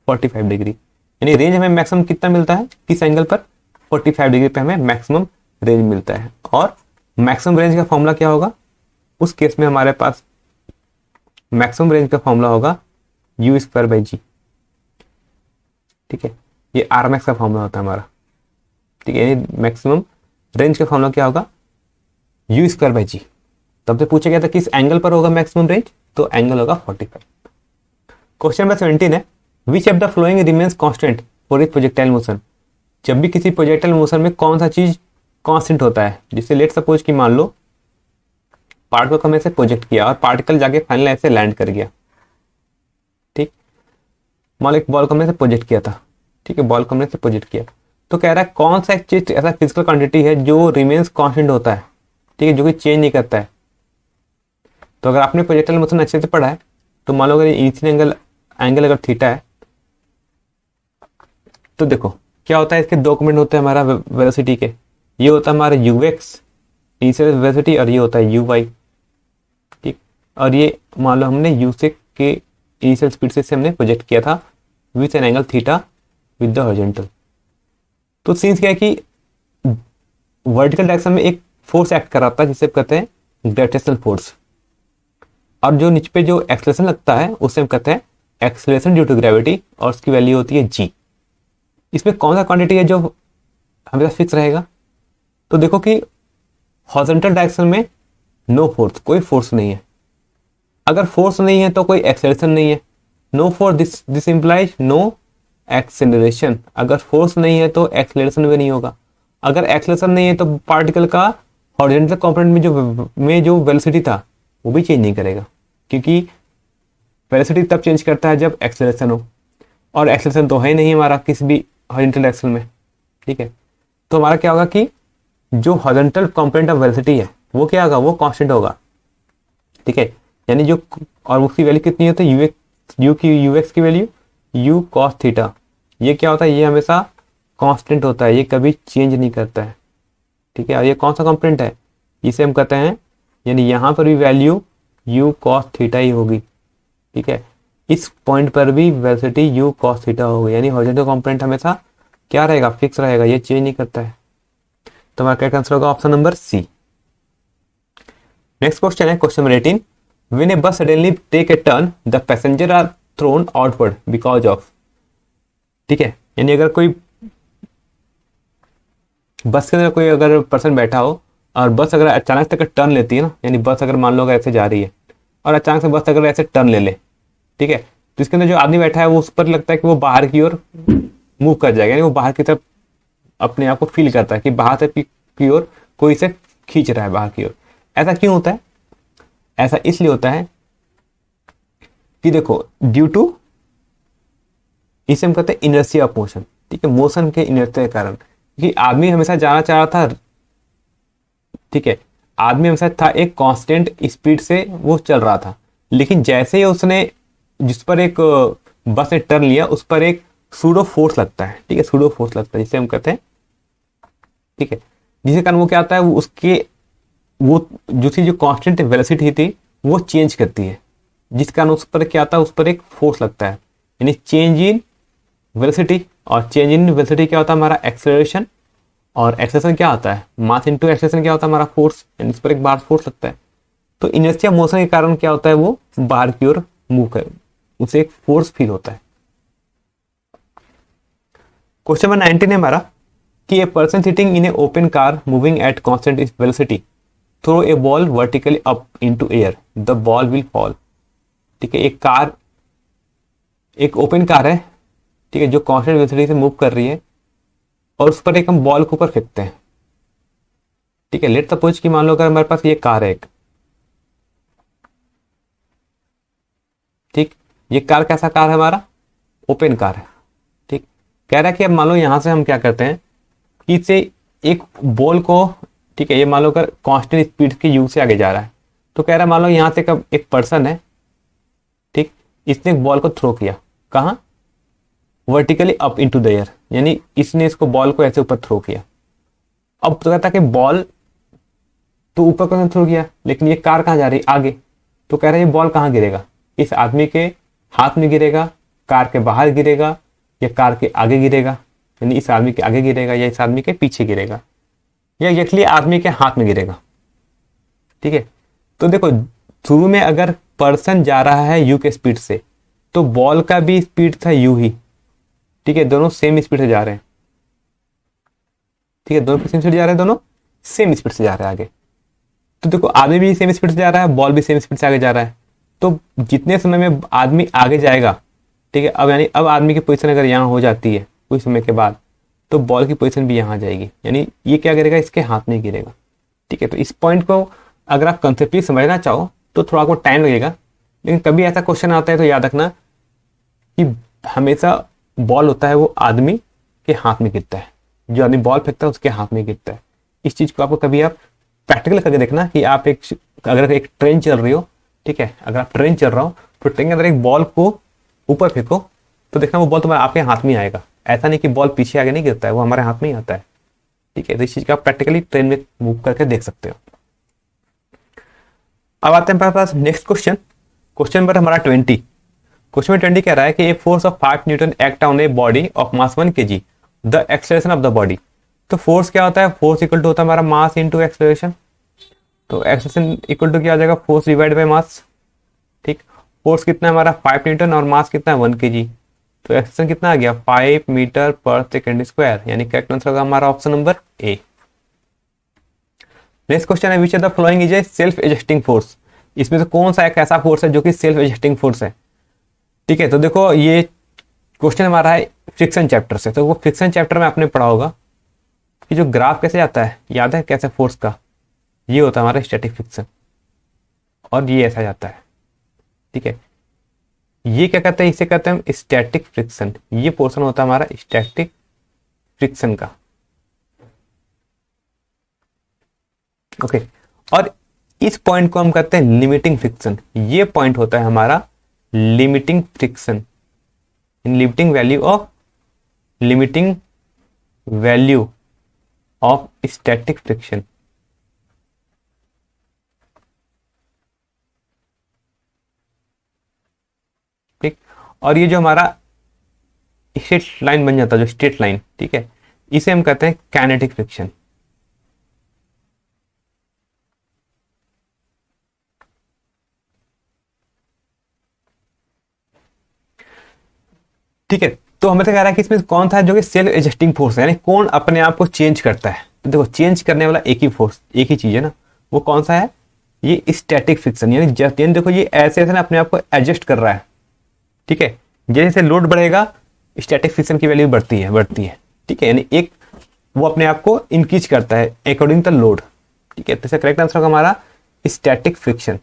45 डिग्री। यानी रेंज हमें मैक्सिमम कितना मिलता है, किस एंगल पर, 45 डिग्री पे हमें मैक्सिमम रेंज मिलता है। और मैक्सिमम रेंज का फॉर्मूला क्या होगा, उस केस में हमारे पास मैक्सिमम रेंज का फॉर्मूला होगा यू स्क्वायर बाई जी। ठीक है, ये आर मैक्स का फॉर्मूला होता है हमारा, ठीक है, मैक्सिमम रेंज का फॉर्मूला क्या होगा, यू स्क्वायर बाई जी। तब से पूछा गया था किस एंगल पर होगा मैक्सिमम रेंज, तो एंगल होगा 45। क्वेश्चन नंबर 17 है, which of the flowing remains constant for it projectile motion. जब भी किसी प्रोजेक्टाइल मोशन में कौन सा चीज कांस्टेंट होता है, जिससे लेट सपोज कि मान लो पार्टिकल को हमने ऐसे प्रोजेक्ट किया और पार्टिकल जाके फाइनल ऐसे लैंड कर गया। ठीक, मान लो एक बॉल को हमने ऐसे प्रोजेक्ट किया था, ठीक है, बॉल को हमने ऐसे प्रोजेक्ट किया, तो कह रहा है कौन सा एक चीज ऐसा फिजिकल क्वांटिटी है जो रिमेन्स कांस्टेंट होता है, ठीक है, जो कि चेंज नहीं करता है। तो अगर आपने प्रोजेक्टाइल मोशन अच्छे से पढ़ा है तो मान लो अगर इनिशियल एंगल अगर थीटा है तो देखो क्या होता है, इसके दो कंपोनेंट होते हैं हमारा वेलोसिटी के, ये होता है हमारा यूएक्स इनिशियल वेलोसिटी और ये होता है यू वाई। ठीक, और ये मान लो हमने यू से के इनिशियल स्पीड से हमने प्रोजेक्ट किया था with an angle theta with the horizontal. तो सीन्स क्या है कि वर्टिकल डायरेक्शन में एक फोर्स एक्ट कर रहा था जिसे कहते हैं ग्रेविटेशनल फोर्स, और जो नीचे पे जो एक्सेलरेशन लगता है उसे हम कहते हैं एक्सेलरेशन ड्यू टू ग्रेविटी और उसकी वैल्यू होती है जी। इसमें कौन सा क्वांटिटी है जो हमेशा फिक्स रहेगा? तो देखो कि हॉरिजॉन्टल डायरेक्शन में नो फोर्स, कोई फोर्स नहीं है। अगर फोर्स नहीं है तो कोई एक्सेलरेशन नहीं है। No force, this implies no acceleration. अगर फोर्स नहीं है तो एक्सेलरेशन भी नहीं होगा। अगर एक्सेलरेशन नहीं है तो पार्टिकल का हॉरिजॉन्टल कंपोनेंट में जो वेलोसिटी था वो भी चेंज नहीं करेगा, क्योंकि वेलोसिटी तब चेंज करता है जब एक्सेलरेशन हो, और एक्सेलरेशन तो है नहीं हमारा किसी भी हॉरिजॉन्टल डायरेक्शन में। ठीक है, तो हमारा क्या होगा कि जो हॉरिजॉन्टल कंपोनेंट ऑफ वेलोसिटी है वो क्या होगा, वो कांस्टेंट होगा। ठीक है, यानी जो, और उसकी वैल्यू कितनी होती है, यूएक्स की वैल्यू यू कॉस थीटा। ये क्या होता है, ये हमेशा कांस्टेंट होता है, ये कभी चेंज नहीं करता है। ठीक है, और ये कौन सा कंपोनेंट है, इसे हम कहते हैं, यानी यहाँ पर भी वैल्यू यू कॉस थीटा ही होगी। ठीक है, इस पॉइंट पर भी वेलोसिटी यू कॉस थीटा होगी, यानी हॉरिजॉन्टल कंपोनेंट हमेशा क्या रहेगा, फिक्स रहेगा, ये चेंज नहीं करता है। तो हमारा क्या आंसर होगा, option number C. Next question है question number 18। When a bus suddenly take a turn the passenger are thrown outward because of. ठीक है, यानी अगर कोई बस के अंदर कोई अगर पर्सन बैठा हो और बस अगर अचानक से टर्न लेती है ना, यानी बस अगर मान लो अगर ऐसे जा रही है और अचानक से बस अगर ऐसे टर्न ले ले, ठीक है, तो इसके अंदर जो आदमी बैठा है वो उस पर लगता है कि वो बाहर की ओर मूव कर जाएगा, यानी वो बाहर की तरफ अपने आप को फील करता है कि बाहर से की ओर कोई इसे खींच रहा है बाहर की ओर। ऐसा क्यों होता है? ऐसा इसलिए होता है कि देखो, ड्यू टू, इसे हम कहते हैं इनर्शिया ऑफ मोशन। ठीक है, मोशन के इनर्शिया के कारण, कि आदमी हमेशा जाना चाह रहा था, ठीक है, आदमी हमेशा था एक कांस्टेंट स्पीड से वो चल रहा था, लेकिन जैसे ही उसने जिस पर एक बस ने टर्न लिया उस पर एक सूडो फोर्स लगता है। ठीक है, सूडो फोर्स लगता है जिसे हम कहते हैं, ठीक है, जिसके कारण वो क्या आता है, वो उसके वो जो कांस्टेंट वेलोसिटी थी वो चेंज करती है, जिस कारण उस पर क्या आता है, उस पर एक फोर्स लगता है, यानी चेंज इन वेलोसिटी। और चेंज इन वेलोसिटी क्या होता है, हमारा एक्सेलरेशन, और एक्सेलरेशन क्या आता है, मास इनटू एक्सेलरेशन क्या होता है, हमारा फोर्स, यानी इस पर एक बार फोर्स लगता है। तो इनर्शिया मोशन के कारण क्या होता है, वो बाहर की ओर मूव कर, उसे एक फोर्स फील होता है। क्वेश्चन नंबर 19 है हमारा कि a person sitting in a open car moving at constant velocity throw a ball vertically up into air, the ball will fall. ठीक है, एक ओपन कार है, ठीक है, जो कांस्टेंट वेलोसिटी से मूव कर रही है, और उस पर एक हम बॉल के ऊपर फेंकते हैं। ठीक है, लेट सपोज कि मान लो अगर हमारे पास ये कार है एक, ठीक, ये कार कैसा कार है, हमारा ओपन कार है। ठीक, कह रहा है कि अब मान लो यहां से हम क्या करते हैं कि इसे एक बॉल को, ठीक है, ये मान लो अगर कांस्टेंट स्पीड के यू से आगे जा रहा है, तो कह रहा है मान लो यहां से कब एक पर्सन है, ठीक, इसने एक बॉल को थ्रो किया, कहां, vertically up into the air, यानी इसने इसको बॉल को ऐसे ऊपर थ्रो किया। अब तो कहता है कि बॉल तो ऊपर को थ्रो किया, लेकिन ये कार कहां जा रही है, आगे, तो कह रहा है ये बॉल कहां गिरेगा, इस आदमी के हाथ में गिरेगा, कार के बाहर गिरेगा, या कार के आगे गिरेगा, यानी इस आदमी के आगे गिरेगा या इस आदमी के पीछे गिरेगा, या एक्चुअली आदमी के हाथ में गिरेगा। ठीक है, तो देखो शुरू में अगर पर्सन जा रहा है यू के स्पीड से, तो बॉल का भी स्पीड था यू ही। ठीक है, दोनों सेम स्पीड से जा रहे हैं। ठीक है, दोनों सेम स्पीड जा रहे हैं, दोनों सेम स्पीड से जा रहे हैं आगे। तो देखो आदमी भी सेम स्पीड से जा रहा है, बॉल भी सेम स्पीड से आगे जा रहा है, तो जितने समय में आदमी आगे जाएगा, ठीक है, अब यानी अब आदमी की पोजीशन अगर यहाँ हो जाती है कुछ समय के बाद, तो बॉल की पोजीशन भी यहाँ जाएगी, यानी ये क्या गिरेगा, इसके हाथ में गिरेगा। ठीक है, तो इस पॉइंट को अगर आप कंसेप्टली समझना चाहो तो थोड़ा आपको टाइम लगेगा, लेकिन कभी ऐसा क्वेश्चन आता है तो याद रखना कि हमेशा बॉल होता है वो आदमी के हाथ में गिरता है, जो आदमी बॉल फेंकता है उसके हाथ में गिरता है। इस चीज को आपको कभी आप प्रैक्टिकल करके देखना कि आप अगर एक ट्रेन चल रही हो, ठीक है, अगर आप ट्रेन चल रहा हो तो ट्रेन के अंदर एक बॉल को ऊपर फेंको तो देखना वो बॉल तुम्हारे आपके हाथ में आएगा। ऐसा नहीं कि बॉल पीछे आगे नहीं गिरता है, वो हमारे हाथ में ही आता है। ठीक है, तो इस चीज का आप प्रैक्टिकली ट्रेन में मूव करके देख सकते हो। अब आते हैं हमारे पास नेक्स्ट क्वेश्चन, क्वेश्चन नंबर हमारा 20। क्वेश्चन नंबर 20 कह रहा है कि a force of 5 Newton act on a body of mass 1 kg, the acceleration of the body. तो फोर्स क्या होता है, फोर्स इक्वल टू होता है हमारा मास इनटू एक्सेलरेशन। तो एक्सेलरेशन इक्वल टू क्या आ जाएगा, फोर्स डिवाइड बाय मास। ठीक, फोर्स कितना है हमारा 5 न्यूटन और मास कितना है 1 kg। तो एक्सेलरेशन कितना आ गया 5 मीटर पर सेकेंड स्क्वायर, यानी करेक्ट आंसर होगा हमारा option number A. Next question है which of the following is a self adjusting force. इसमें से कौन सा एक ऐसा फोर्स है जो कि सेल्फ एडजस्टिंग फोर्स है। ठीक है, तो देखो ये क्वेश्चन हमारा है फ्रिक्शन चैप्टर से। तो वो फ्रिक्शन चैप्टर में आपने पढ़ा होगा कि जो ग्राफ कैसे आता है, याद है कैसे फोर्स का, ये होता है हमारा स्टैटिक फ्रिक्शन और ये ऐसा जाता है। ठीक है, ये क्या कहते हैं, इसे कहते हैं स्टैटिक फ्रिक्शन। ये पोर्शन होता है हमारा स्टैटिक फ्रिक्शन का। ओके, और इस पॉइंट को हम कहते हैं लिमिटिंग फ्रिक्शन। ये पॉइंट होता है हमारा limiting friction, limiting value of static friction. ठीक, और ये जो हमारा स्ट्रेट लाइन बन जाता है, जो स्ट्रेट लाइन, ठीक है, इसे हम कहते हैं काइनेटिक फ्रिक्शन। ठीक है, तो हमें तो कह रहा है कि इसमें कौन था जो कि सेल्फ एडजस्टिंग फोर्स है, यानी कौन अपने आप को चेंज करता है। तो देखो चेंज करने वाला एक ही फोर्स, एक ही चीज है ना, वो कौन सा है, ये स्टैटिक फ्रिक्शन। यानी यानी देखो ये ऐसे ऐसे ना अपने आप को एडजस्ट कर रहा है। ठीक है, जैसे जैसे लोड बढ़ेगा स्टैटिक फ्रिक्शन की वैल्यू बढ़ती है। ठीक है, यानी एक वो अपने आप को इंक्रीज करता है अकॉर्डिंग टू लोड। ठीक है, तो करेक्ट आंसर होगा हमारा स्टैटिक फ्रिक्शन।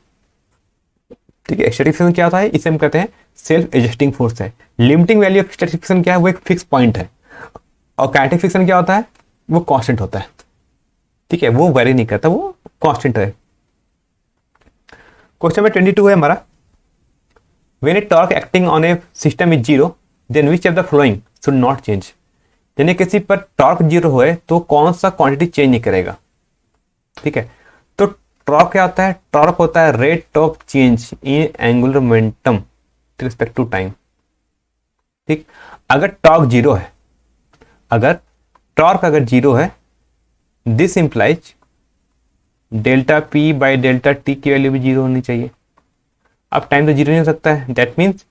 ठीक है, स्टैटिक फ्रिक्शन क्या होता है, इसे हम कहते हैं सेल्फ एडजस्टिंग फोर्स है। Limiting value of static friction क्या है, वो एक फिक्स पॉइंट है। और काइनेटिक फ्रिक्शन क्या होता है, वो कांस्टेंट होता है। ठीक है, वो वेरी नहीं करता, वो कांस्टेंट है। क्वेश्चन नंबर 22 है हमारा, when a torque acting on a system is zero then which of the following should not change. यानी किसी पर टॉर्क जीरो है तो कौन सा क्वांटिटी चेंज नहीं करेगा। ठीक है, तो टॉर्क क्या होता है, टॉर्क होता है rate of change in angular momentum with respect to time. ठीक, अगर टॉर्क जीरो है, अगर जीरो है, this implies delta p by delta t की वैल्यू भी जीरो होनी चाहिए। अब टाइम तो जीरो नहीं हो सकता है, that means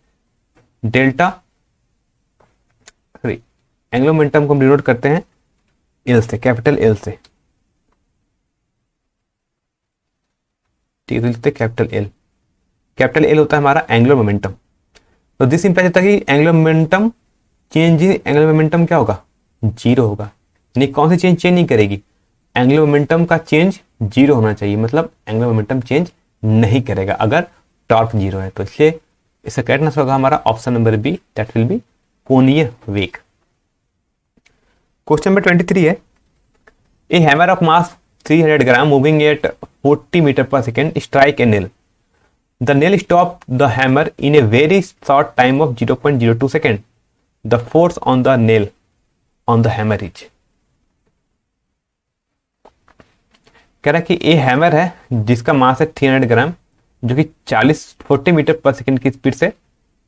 delta sorry angular momentum को हम डिनोट करते हैं एल से, कैपिटल एल से। ठीक है, कैपिटल एल होता है हमारा एंगुलर मोमेंटम। तो दिस इंप्लाइज होता है कि angular momentum change in angular momentum क्या होगा, जीरो होगा। यानी कौन सी चेंज नहीं करेगी, एंगुलर मोमेंटम का चेंज जीरो होना चाहिए, मतलब एंगुलर मोमेंटम चेंज नहीं करेगा अगर टॉर्क जीरो है। तो इसलिए इसका करेक्ट आंसर होगा हमारा option number B, that will be कोणीय वेग। क्वेश्चन नंबर 23 है, a hammer of mass 300 gram moving at 40 metre per second strike a nail. The nail stopped the hammer in a very short time of 0.02 second. The force on the nail on the hammer is। कह रहा है कि ए hammer है जिसका मास है 300 ग्राम, जो कि 40 metre पर सेकंड की स्पीड से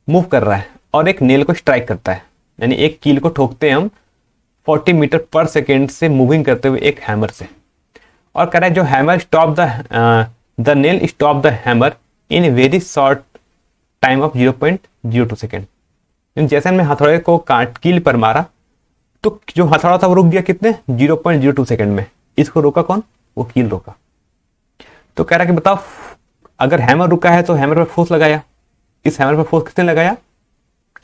मूव कर रहा है और एक नेल को स्ट्राइक करता है, यानी एक कील को ठोकते हैं हम 40 मीटर पर सेकेंड से मूविंग करते हुए एक हैमर से। और कह रहा है जो hammer stop the nail stop the hammer in very short time of 0.02 second. जैसे हमने हथौड़े को काट कील पर मारा तो जो हथौड़ा था वो रुक गया कितने, 0.02 सेकेंड में। इसको रोका कौन, वो कील रोका। तो कह रहा कि बताओ अगर हैमर रुका है तो हैमर पर फोर्स लगाया, इस हैमर पर फोर्स किसने लगाया,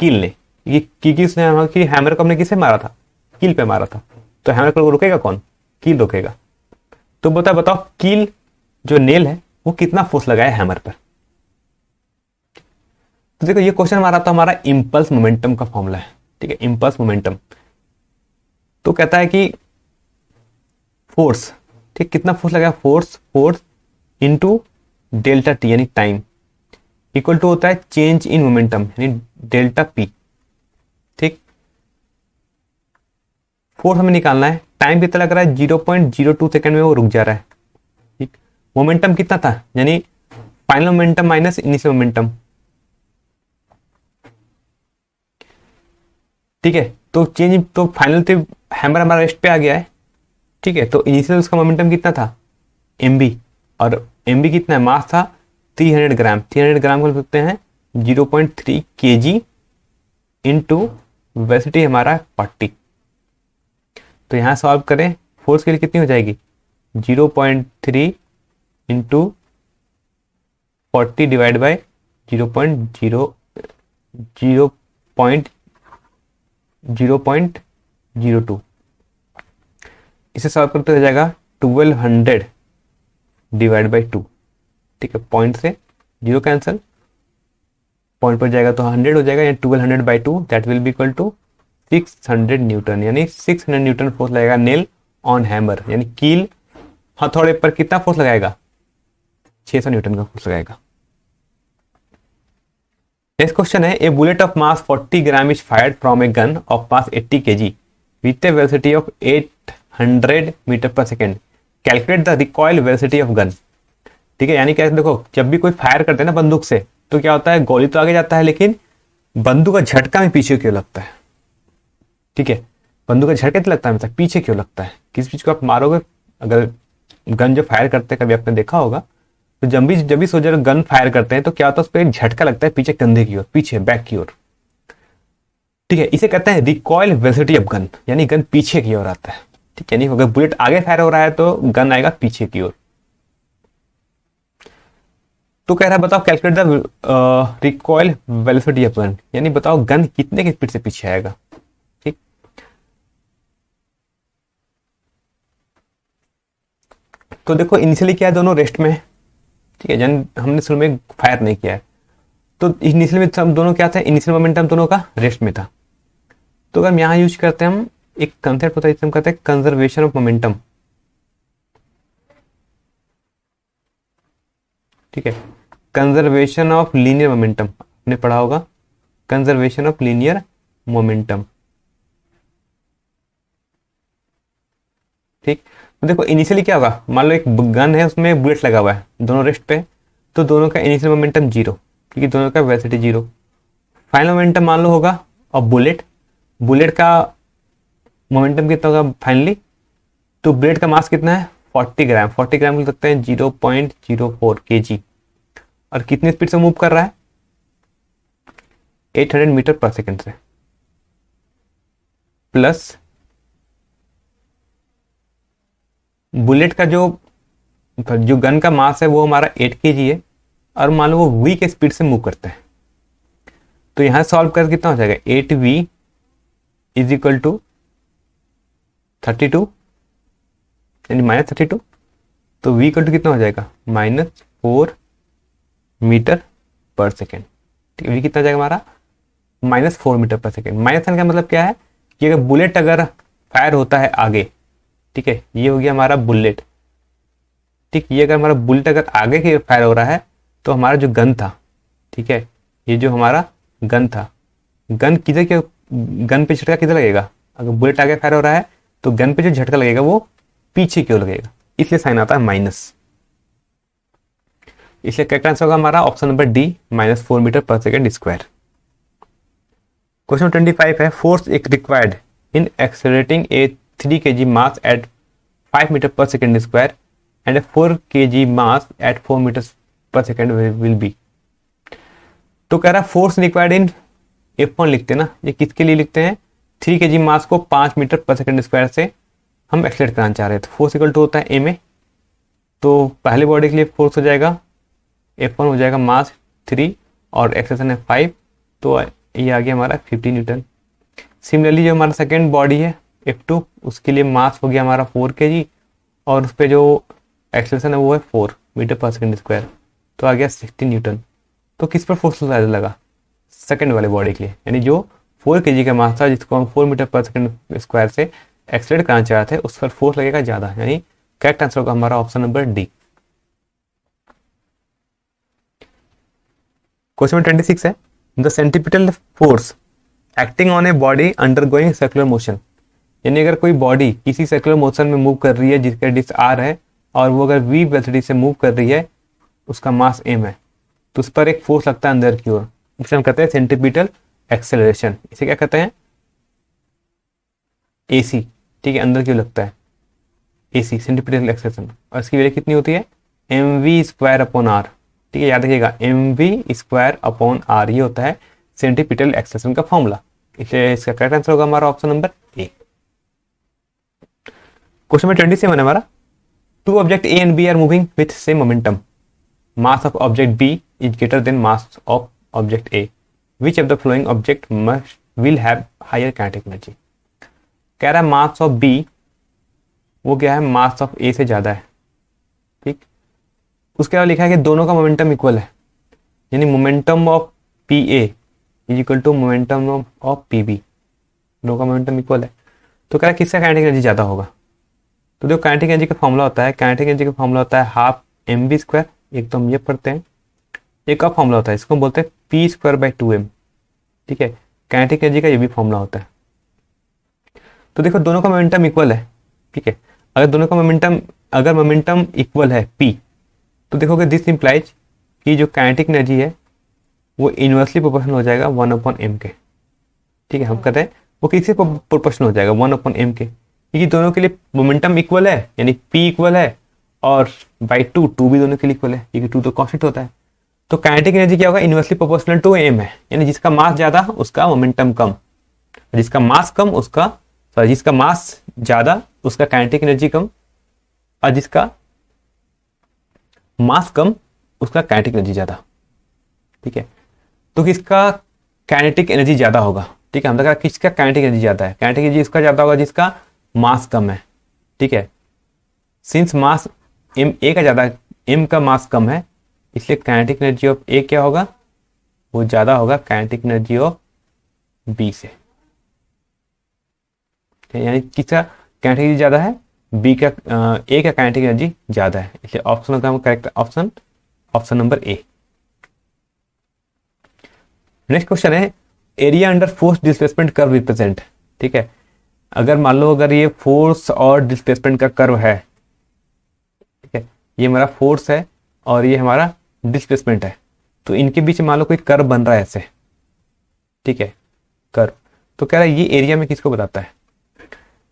कील ने। कि हैमर को हमने किसे मारा था, कील पे मारा था, तो हैमर को रुकेगा कौन, कील रुकेगा। तो बताओ कील जो नेल है वो कितना फोर्स लगाया हैमर पर। तो देखो ये क्वेश्चन हमारा तो हमारा इंपल्स मोमेंटम का फॉर्मूला है। ठीक है, इंपल्स मोमेंटम तो कहता है कि फोर्स, ठीक, कितना फोर्स लगाया, फोर्स इनटू डेल्टा टी यानी टाइम इक्वल टू होता है चेंज इन मोमेंटम यानी डेल्टा पी। ठीक, फोर्स हमें निकालना है, टाइम कितना लग रहा है 0.02 सेकेंड में वो रुक जा रहा है। ठीक, मोमेंटम कितना था, यानी final momentum minus initial momentum. ठीक है, तो चेंज तो फाइनल तो हैमर हमारा रेस्ट पे आ गया है। ठीक है, तो इनिशियल उसका मोमेंटम कितना था एमबी, और एमबी कितना है, मास था 300 ग्राम। 300 ग्राम को लिख सकते हैं 0.3 kg इंटू वेलोसिटी हमारा 40। तो यहाँ सॉल्व करें, फोर्स के लिए कितनी हो जाएगी 0.3 इंटू 40 डिवाइड बाई 0.02। इसे सॉल्व करते हो जाएगा 1200 डिवाइड बाई 2। ठीक है, पॉइंट से जीरो कैंसिल, पॉइंट पर जाएगा तो 100 हो जाएगा, यानी 1200 by 2 that will be equal to 600 newton, यानी 600 न्यूटन फोर्स लगेगा नेल ऑन हैमर, यानी कील हथौड़े पर कितना फोर्स लगाएगा 600 न्यूटन का फोर्स लगाएगा। नेक्स्ट क्वेश्चन है, a bullet of mass 40 gram is fired from a gun of mass 80 kg with a velocity of 800 metre per second, calculate the recoil velocity of gun. ठीक है, यानी क्या, देखो जब भी कोई फायर करते हैं ना बंदूक से, तो क्या होता है गोली तो आगे जाता है लेकिन बंदूक का झटका में पीछे क्यों लगता है। ठीक है, बंदूक का झटका तो लगता है मतलब पीछे क्यों लगता है, किस चीज को आप मारोगे, अगर गन जो फायर करते हैं कभी आपने देखा होगा, तो जब भी सोल्जर गन फायर करते हैं तो क्या होता है उस पर झटका लगता है पीछे कंधे की ओर, पीछे बैक की ओर। ठीक है, इसे कहते हैं रिकॉइल वेलोसिटी ऑफ गन, यानी गन पीछे की ओर आता है। ठीक है, यानी अगर बुलेट आगे फायर हो रहा है तो गन आएगा पीछे की ओर। तो कह रहा है बताओ calculate the recoil velocity of gun, यानी बताओ गन कितने की स्पीड से पीछे आएगा। ठीक, तो देखो इनिशियली क्या है, दोनों रेस्ट में है। ठीक है, जन हमने शुरू में फायर नहीं किया है, तो इनिशियल में हम दोनों क्या था, इनिशियल मोमेंटम दोनों का रेस्ट में था। तो अगर हम यहाँ यूज करते हैं, हम एक कंसेप्ट होता है जिसे हम कहते हैं कंजर्वेशन ऑफ मोमेंटम। ठीक है, कंजर्वेशन ऑफ लीनियर मोमेंटम आपने पढ़ा होगा, कंजर्वेशन ऑफ लीनियर मोमेंटम। ठीक, तो देखो इनिशियली क्या होगा, मान लो एक गन है उसमें बुलेट लगा हुआ है, दोनों रेस्ट पे, तो दोनों का इनिशियल मोमेंटम जीरो, क्योंकि दोनों का वेलोसिटी जीरो। फाइनल मोमेंटम मान लो होगा, और बुलेट का मोमेंटम कितना होगा फाइनली, तो बुलेट का मास कितना है 40 ग्राम, 40 ग्राम लिख सकते हैं 0.04 kg, और कितनी स्पीड से मूव कर रहा है 800 मीटर पर सेकेंड से, प्लस बुलेट का जो गन का मास है वो हमारा 8 kg है, और मान लो वो v के स्पीड से मूव करते हैं। तो यहां सॉल्व कर कितना हो जाएगा 8v इज इक्वल टू 32 यानी -32, तो v इक्वल टू कितना हो जाएगा -4 मीटर पर सेकेंड। ठीक है, v कितना जाएगा हमारा -4 मीटर पर सेकेंड। माइनस का मतलब क्या है कि अगर बुलेट अगर फायर होता है आगे, ठीक है, ये हो गया हमारा बुलेट। ठीक, ये अगर हमारा बुलेट अगर आगे की फायर हो रहा है तो हमारा जो गन था, ठीक है, ये जो हमारा गन था, गन किधर के, गन पे झटका किधर लगेगा, अगर बुलेट आगे फायर हो रहा है तो गन पे जो झटका लगेगा वो पीछे क्यों लगेगा, इसलिए साइन आता है माइनस। इसलिए करेक्ट आंसर होगा हमारा option number D, -4 metre per second square. Question 25 है, फोर्स एक required in accelerating a 3 kg mass at 5 metre per second square and 4 kg mass at 4 metre per second will be. तो कह रहा है force required in F1 लिखते हैं ना, ये किसके लिए लिखते हैं 3 kg मास को 5 मीटर पर सेकेंड स्क्वायर से हम एक्सलेट कराना चाह रहे हैं, तो फोर्स इक्वल टू होता है ए में, तो पहले बॉडी के लिए फोर्स हो जाएगा F1 हो जाएगा मास 3 और एक्सेलेरेशन है 5, तो ये आ गया हमारा 50 न्यूटन। सिमिलरली जो हमारा सेकेंड बॉडी है F2, उसके लिए मास हो गया हमारा 4 kg और उस पर जो एक्सेलेरेशन है वो है 4 मीटर पर सेकेंड स्क्वायर, तो आ गया 60 न्यूटन। तो किस पर फोर्स ज़्यादा लगा, सेकेंड वाले बॉडी के लिए, यानी जो 4 kg का मास था जिसको हम 4 मीटर पर सेकेंड स्क्वायर से एक्सलेट कराना चाह रहे थे, उस पर फोर्स लगेगा ज़्यादा, यानी करेक्ट आंसर होगा हमारा ऑप्शन नंबर डी। क्वेश्चन 26 है, the centripetal force acting on a body undergoing circular motion, यानी अगर कोई बॉडी किसी सर्कुलर मोशन में मूव कर रही है जिसका डिस्टेंस आर है और वो अगर वी वेलोसिटी से मूव कर रही है, उसका मास एम है, तो उस पर एक फोर्स लगता है अंदर की ओर, इसे हम कहते हैं सेंट्रीपिटल एक्सेलरेशन। इसे क्या कहते हैं एसी। ठीक है, अंदर क्यों लगता है एसी, सेंट्रीपिटल एक्सेलरेशन, और इसकी वैल्यू कितनी होती है mv² अपॉन आर। ठीक है, याद रखिएगा mv² ये होता है सेंट्रीपिटल एक्सेलरेशन का फॉर्मूला, इसलिए इसका करेक्ट आंसर होगा हमारा option number A. Question number 27 है हमारा, two object A and B are moving with same momentum, mass of object B is greater than mass of object A, which of the following object must will have higher kinetic energy. कह रहा है mass of B वो क्या है, mass of ए से ज्यादा है, ठीक। उसके अलावा लिखा है कि दोनों का मोमेंटम इक्वल है, यानी momentum of P A is equal to momentum of P B, दोनों का मोमेंटम इक्वल है। तो कह रहा है किसका काइनेटिक एनर्जी ज्यादा होगा। तो देखो काइनेटिक एनर्जी का फॉर्मूला होता है, काइनेटिक एनर्जी का फॉर्मूला होता है हाफ mv², एक तो हम ये पढ़ते हैं, एक और फॉर्मूला होता है इसको बोलते हैं p²/2m, ठीक है। काइनेटिक एनर्जी का ये भी फॉर्मूला होता है। तो देखो दोनों का मोमेंटम इक्वल है, ठीक है। अगर दोनों का मोमेंटम इक्वल है p, तो देखोगे दिस इंप्लाइज कि जो काइनेटिक एनर्जी है वो इनवर्सली प्रोपोर्शनल हो जाएगा 1/m के, ठीक है। हम कहते हैं वो किससे प्रोपोर्शनल हो जाएगा 1/m के, क्योंकि दोनों के लिए मोमेंटम इक्वल है, यानी p इक्वल है और बाई 2 भी दोनों के लिए इक्वल है, क्योंकि 2 तो कांस्टेंट होता है। तो काइनेटिक एनर्जी क्या होगा, इनवर्सली प्रोपोर्शनल टू m है, यानी जिसका मास ज्यादा उसका मोमेंटम कम, जिसका मास कम उसका जिसका मास ज्यादा उसका काइनेटिक एनर्जी कम, और जिसका मास कम उसका काइनेटिक एनर्जी ज्यादा, ठीक है। तो किसका काइनेटिक एनर्जी ज्यादा होगा, ठीक है। हम कहा किसका काइनेटिक एनर्जी ज्यादा है, काइनेटिक एनर्जी उसका ज्यादा होगा जिसका मास कम है, ठीक है। सिंस मास m a का ज्यादा, m का मास कम है, इसलिए काइनेटिक एनर्जी ऑफ a क्या होगा, वो ज्यादा होगा काइनेटिक एनर्जी ऑफ b से, यानी किसका काइनेटिक एनर्जी ज्यादा है, b का a का काइनेटिक एनर्जी ज्यादा है, इसलिए ऑप्शन होगा correct option number A. Next question है area under force displacement curve represent, ठीक है। अगर मान लो अगर ये फोर्स और डिस्प्लेसमेंट का कर्व है, ठीक है, ये हमारा फोर्स है और ये हमारा डिस्प्लेसमेंट है, तो इनके बीच मान लो कोई कर्व बन रहा है ऐसे, ठीक है, कर्व। तो कह रहा है ये एरिया में किसको बताता है।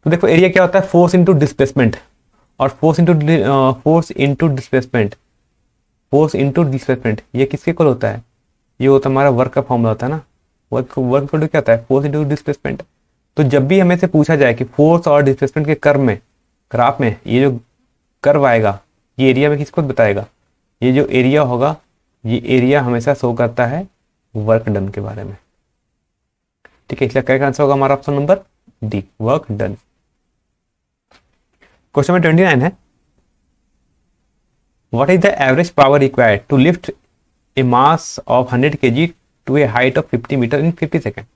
तो देखो एरिया क्या होता है, फोर्स इंटू डिस्प्लेसमेंट, और फोर्स इंटू डिस्प्लेसमेंट ये किसके इक्वल होता है, ये होता है हमारा वर्क का फॉर्मूला होता है ना, वर्क क्या होता है, फोर्स इंटू डिस्प्लेसमेंट। तो जब भी हमें से पूछा जाए कि फोर्स और डिस्प्लेसमेंट के कर्व में, ग्राफ में ये जो कर्व आएगा ये एरिया में किसको बताएगा, ये जो एरिया होगा ये एरिया हमेशा शो करता है वर्क डन के बारे में, ठीक है। इसलिए करेक्ट आंसर होगा हमारा option number D, work done. Question number 29 है, what is the average power required to lift a mass of 100 kg to a height of 50 metre in 50 second.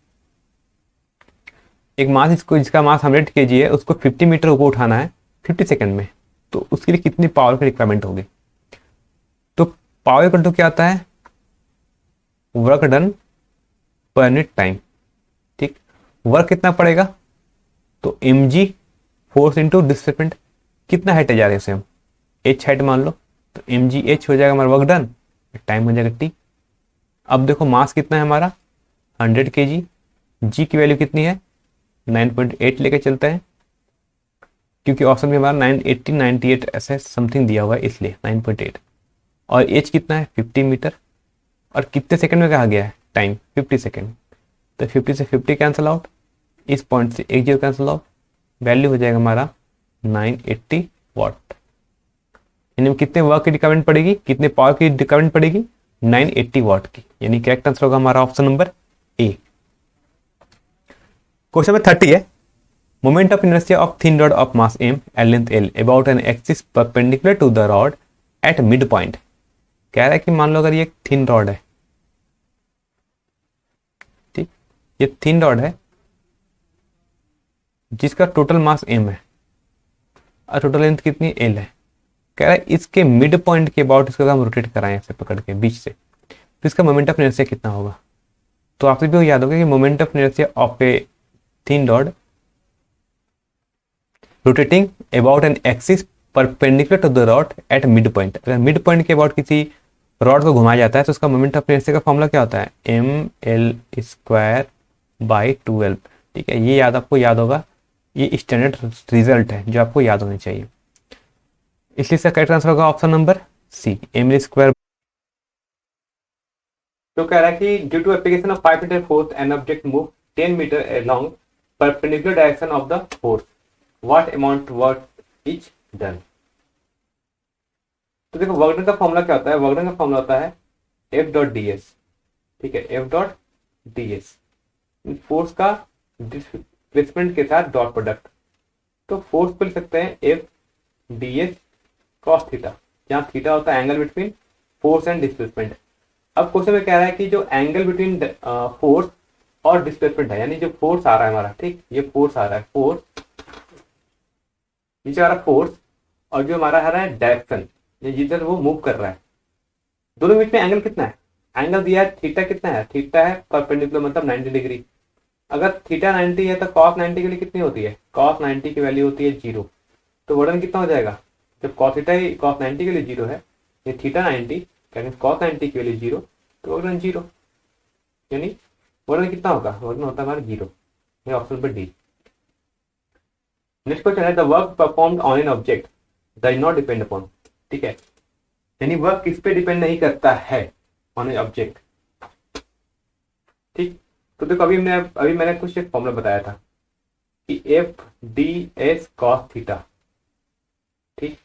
एक मास जिसका मास 100 kg है उसको 50 मीटर ऊपर उठाना है 50 सेकेंड में, तो उसके लिए कितनी पावर की रिक्वायरमेंट होगी। तो पावर इक्वल टू क्या आता है, work done per unit time, ठीक। वर्क कितना पड़ेगा, तो mg फोर्स इंटू डिस्प्लेसमेंट, कितना हाइट जा रहे हैं उसे हम h हाइट मान लो, तो mg h हो जाएगा हमारा वर्क डन, टाइम हो जाएगा t। अब देखो मास कितना है हमारा 100 kg, g की वैल्यू कितनी है 9.8 लेके चलते हैं, क्योंकि ऑप्शन में हमारा 980 98 ऐसे समथिंग दिया हुआ है इसलिए 9.8, और h कितना है 50 मीटर, और कितने सेकंड में कहा गया है टाइम 50 सेकंड, तो 50 से 50 कैंसिल आउट, इस पॉइंट से एक जीरो कैंसिल आउट, वैल्यू हो जाएगा हमारा 980 वाट। यानी कितने वर्क की रिक्वायरमेंट पड़ेगी, कितने पावर की रिक्वायरमेंट पड़ेगी 980 वाट की, यानी करेक्ट आंसर होगा हमारा option number A. Question number 30 है, moment of inertia of thin rod of mass m and length l about an axis perpendicular to the rod at mid point. कह रहा है कि मान लो अगर ये एक थिन रॉड है, ठीक, ये थिन रॉड है जिसका टोटल मास m है और टोटल लेंथ कितनी l है। कह रहा है इसके मिड पॉइंट के अबाउट इसको हम रोटेट कराएं ऐसे पकड़ के बीच से, तो इसका मोमेंट ऑफ इनर्शिया कितना होगा। तो आपसे भी याद होगा कि moment of inertia of a thin rod rotating about an axis perpendicular to the rod at mid point. अगर मिड पॉइंट के अबाउट किसी रॉड को घुमाया जाता है तो उसका मोमेंट ऑफ इनर्शिया का फॉर्मूला क्या होता है, ml²/12, ठीक है। ये आपको याद होगा, ये स्टैंडर्ड रिजल्ट है जो आपको याद होनी चाहिए, इसलिए इसका करेक्ट आंसर होगा ऑप्शन नंबर सी, ml² तो कह रहा है कि due to application of 5 metre force an object move 10 metre along perpendicular direction of the force, what amount work is done. तो देखो वर्क डन का फॉर्मूला क्या होता है, वर्क डन का फॉर्मूला होता है एफ डॉट डी एस। ठीक है, F dot D S force का डिस्प्लेसमेंट के साथ डॉट प्रोडक्ट। तो फोर्स को लिख सकते हैं F D S cos theta, जहां थीटा होता है angle between force and displacement. अब क्वेश्चन में कह रहा है कि जो एंगल बिटवीन फोर्स और डिस्प्लेसमेंट है, यानी जो फोर्स आ रहा है हमारा, ठीक, ये फोर्स आ रहा है, फोर्स नीचे आ रहा है फोर्स, और जो हमारा आ रहा है डायरेक्शन, जिधर वो मूव कर रहा है, दोनों बीच में एंगल कितना है, एंगल दिया है थीटा, कितना है, थीटा है परपेंडिकुलर मतलब 90 डिग्री। अगर थीटा 90 है तो कॉस 90 के लिए कितनी होती है, कॉस 90 की वैल्यू होती है 0। तो वर्डन कितना हो जाएगा, जब कॉस थीटा कॉस 90 के लिए 0 है, ये थीटा 90 कॉस 90 की वैल्यू 0, तो वर्डन 0, यानी वर्डन कितना होगा, वर्डन होता है हमारा 0। ये ऑप्शन पर डी। नेक्स्ट क्वेश्चन है the work performed on an object does not depend upon. ठीक है, यानी वर्क किस पे डिपेंड नहीं करता है, ऑन एन ऑब्जेक्ट। ठीक, तो देखो अभी मैंने कुछ एक फॉर्मूला बताया था कि F D S cos theta. ठीक,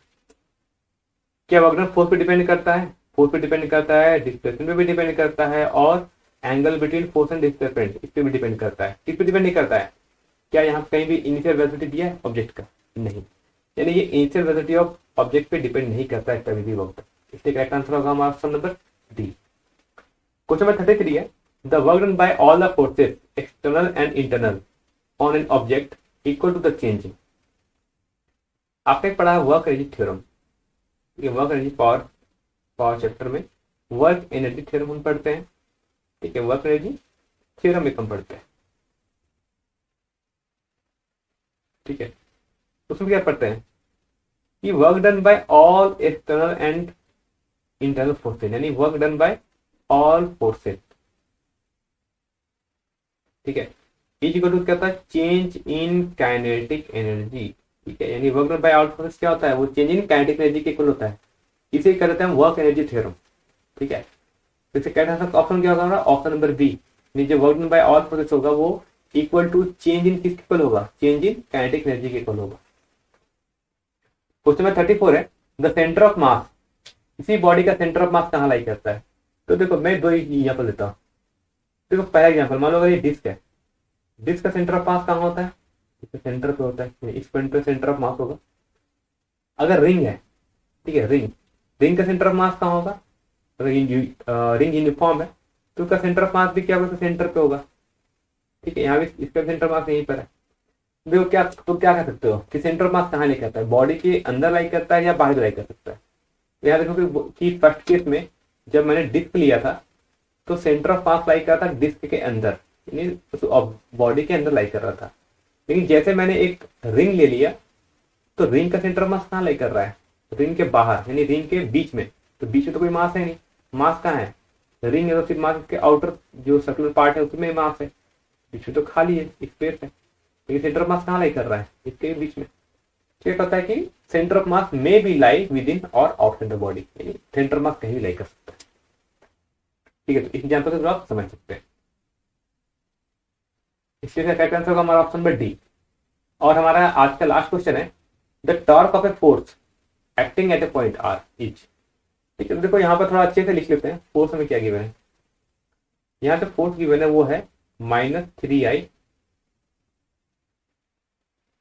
क्या वर्क डन फोर्स पे डिपेंड करता है, फोर्स पे डिपेंड करता है, डिस्प्लेसमेंट पे भी डिपेंड करता है, और angle between force and displacement इस पे भी डिपेंड करता है। किस पे डिपेंड नहीं करता है, क्या यहाँ कहीं भी इनिशियल वेलोसिटी दिया है ऑब्जेक्ट का, नहीं, यानी ये इनिशियल वेलोसिटी ऑफ ऑब्जेक्ट पे डिपेंड नहीं करता है कभी भी वर्क। इसलिए करेक्ट आंसर होगा हमारा option number D. Question number 33 है the work done by all the forces external and internal on an object equal to the change. आपने पढ़ा है वर्क एनर्जी थ्योरम, ये वर्क एनर्जी पावर चैप्टर में work energy theorem हम पढ़ते हैं। ठीक है, वर्क एनर्जी थ्योरम में हम पढ़ते हैं। ठीक है, उसमें क्या पढ़ते हैं कि work done by all external and internal forces, यानी work done by all forces. ठीक है, इज इक्वल टू क्या होता है, चेंज इन काइनेटिक एनर्जी। ठीक है, यानी work done by all forces क्या होता है, वो चेंज इन काइनेटिक एनर्जी के इक्वल होता है। इसे कहते हैं वर्क एनर्जी थ्योरम। ठीक है, इसे कहते हैं ऑप्शन क्या होगा, ऑप्शन नंबर बी, जो work done by all forces होगा वो इक्वल टू चेंज इन किसके इक्वल होगा, चेंज इन काइनेटिक एनर्जी के इक्वल होगा। क्वेश्चन नंबर 34 है द सेंटर ऑफ मास, इसी बॉडी का सेंटर ऑफ मास कहाँ लाई करता है। तो देखो मैं दो एग्जाम्पल देता हूँ। देखो पहला एग्जाम्पल मान लो अगर ये डिस्क है, डिस्क का सेंटर ऑफ मास कहाँ होता है, इसके सेंटर पे होता है, इस पॉइंट पे सेंटर ऑफ मास होगा। अगर रिंग है, ठीक है, रिंग का सेंटर ऑफ मास कहाँ होगा, अगर रिंग यूनिफॉर्म है तो उसका सेंटर ऑफ मास भी क्या होगा, सेंटर पे होगा। ठीक है, यहाँ भी इसका सेंटर मास यहीं पर है। देखो क्या कह सकते हो कि सेंटर ऑफ मास कहाँ लाई करता है, बॉडी के अंदर लाई करता है या बाहर लाई कर सकता है। तो यहाँ देखो कि फर्स्ट केस में जब मैंने डिस्क लिया था तो सेंटर ऑफ मास लाई कर रहा था डिस्क के अंदर, यानी बॉडी के अंदर लाई कर रहा था। लेकिन जैसे मैंने एक रिंग ले लिया तो रिंग का सेंटर ऑफ मास कहाँ लाई कर रहा है, रिंग के बाहर, यानी रिंग के बीच में। तो बीच में तो कोई मास है नहीं, मास कहाँ है, रिंग है तो सिर्फ मास के आउटर जो सर्कुलर पार्ट है उसमें मास है, बीच में तो खाली है, स्पेस है। लेकिन सेंटर ऑफ मास कहाँ लाई कर रहा है, इसके बीच में। तो ये कहता है कि centre of mass may be lie with in और आउटसाइड द बॉडी, यानी सेंटर ऑफ मास कहीं भी लाई कर सकता है। ठीक है, तो इस एग्जाम्पल से आप समझ सकते हैं। इसलिए करेक्ट आंसर होगा हमारा ऑप्शन नंबर डी। और हमारा आज का लास्ट क्वेश्चन है the torque of a force acting at a point R is. ठीक है, तो देखो यहाँ पर थोड़ा अच्छे से लिख लेते हैं फोर्स में क्या गिवन है। यहाँ पे फोर्स गिवन है वो है -3i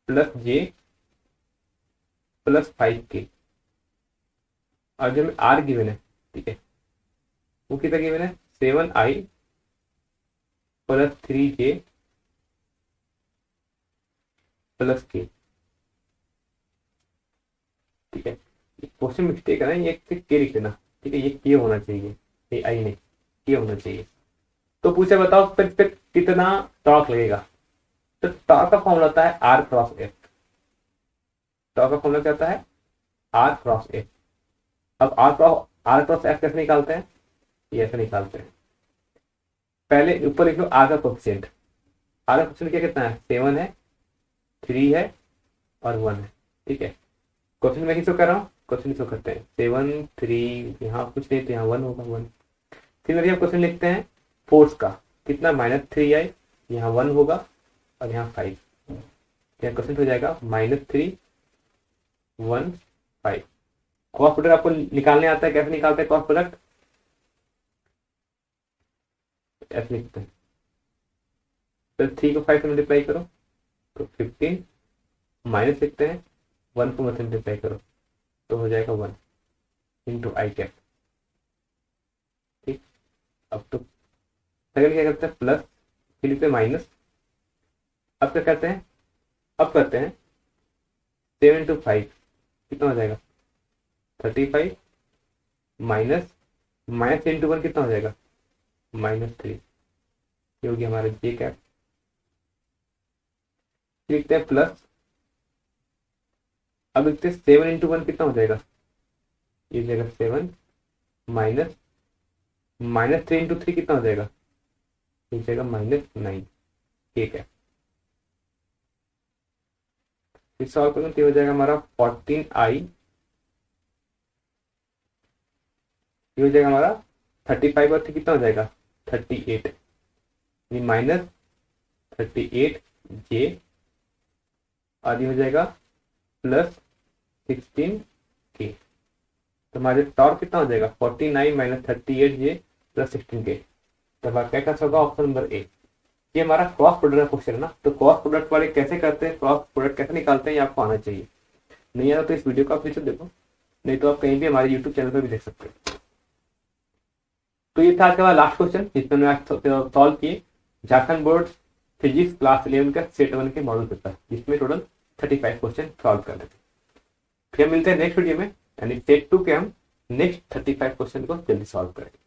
+ j + 5k, और जो आर गिवन है, ठीक है, वो कितना गिवन है 7i + 3j + k। ठीक है, क्वेश्चन मिस्टेक है ना, ये के लिख लेना। ठीक है, ये के होना चाहिए, ये आई नहीं, के होना चाहिए। तो पूछे बताओ फिर कितना टॉर्क लगेगा। तो टॉर्क का फॉर्मूला होता है R क्रॉस F। टॉर्क का फॉर्मूला क्या होता है, R क्रॉस F। अब R क्रॉस F कैसे निकालते हैं, ये ऐसे निकालते हैं। पहले ऊपर लिख लो R का कोएफिशिएंट। R का कोएफिशिएंट क्या कितना है, 7 है, 3 है और 1 है। ठीक है, कोएफिशिएंट मैं किसको कर रहा हूँ, क्वेश्चन शो करते हैं 7 3, यहाँ कुछ नहीं तो यहाँ 1 होगा 1। सिमिलरली हम क्वेश्चन लिखते हैं फोर्स का, कितना -3i, यहाँ 1 होगा और यहाँ 5, यहाँ क्वेश्चन हो जाएगा -3 1 5। क्रॉस प्रोडक्ट आपको निकालने आता है, कैसे निकालते हैं क्रॉस प्रोडक्ट? ऐसे लिखते हैं, तो 3 को 5 से मल्टीप्लाई करो तो 15, माइनस लिखते हैं 1 को मल्टीप्लाई करो तो हो जाएगा 1 इंटू आई कैप। ठीक, अब तो सेकंड क्या करते हैं प्लस, फिर लिखते हैं माइनस। अब क्या करते हैं, अब करते हैं 7 इंटू 5 कितना हो जाएगा 35, माइनस माइनस इंटू 1 कितना हो जाएगा -3, ये होगी हमारा जे कैप। लिखते हैं प्लस, अब लिखते हैं 7 इंटू 1 कितना हो जाएगा, ये जाएगा 7, माइनस -3 इंटू 3 कितना हो जाएगा, ये जाएगा -9, ठीक है। फिर सॉल्व करूँ तो हो जाएगा हमारा 14i, ये हो जाएगा हमारा 35 और कितना हो जाएगा 38, -38j, और ये हो जाएगा +16k। तो हमारे टॉर्क कितना हो जाएगा 49 - 38j +16k। तो हमारा क्या आंसर होगा ऑप्शन नंबर ए। ये हमारा क्रॉस प्रोडक्ट का क्वेश्चन है ना, तो क्रॉस प्रोडक्ट वाले कैसे करते हैं, क्रॉस प्रोडक्ट कैसे निकालते हैं, ये आपको आना चाहिए। नहीं आता तो इस वीडियो को आप नीचे देखो, नहीं तो आप कहीं भी हमारे यूट्यूब चैनल पर भी देख सकते हैं। तो ये था आज का हमारा लास्ट क्वेश्चन, जिसमें हमने सॉल्व किए झारखंड बोर्ड फिजिक्स क्लास 11 का सेट 1 के मॉडल पेपर, जिसमें टोटल 35 क्वेश्चन सॉल्व कर रहे थे। फिर मिलते हैं नेक्स्ट वीडियो में, यानी सेट 2 के हम नेक्स्ट 35 क्वेश्चन को जल्दी सॉल्व करेंगे।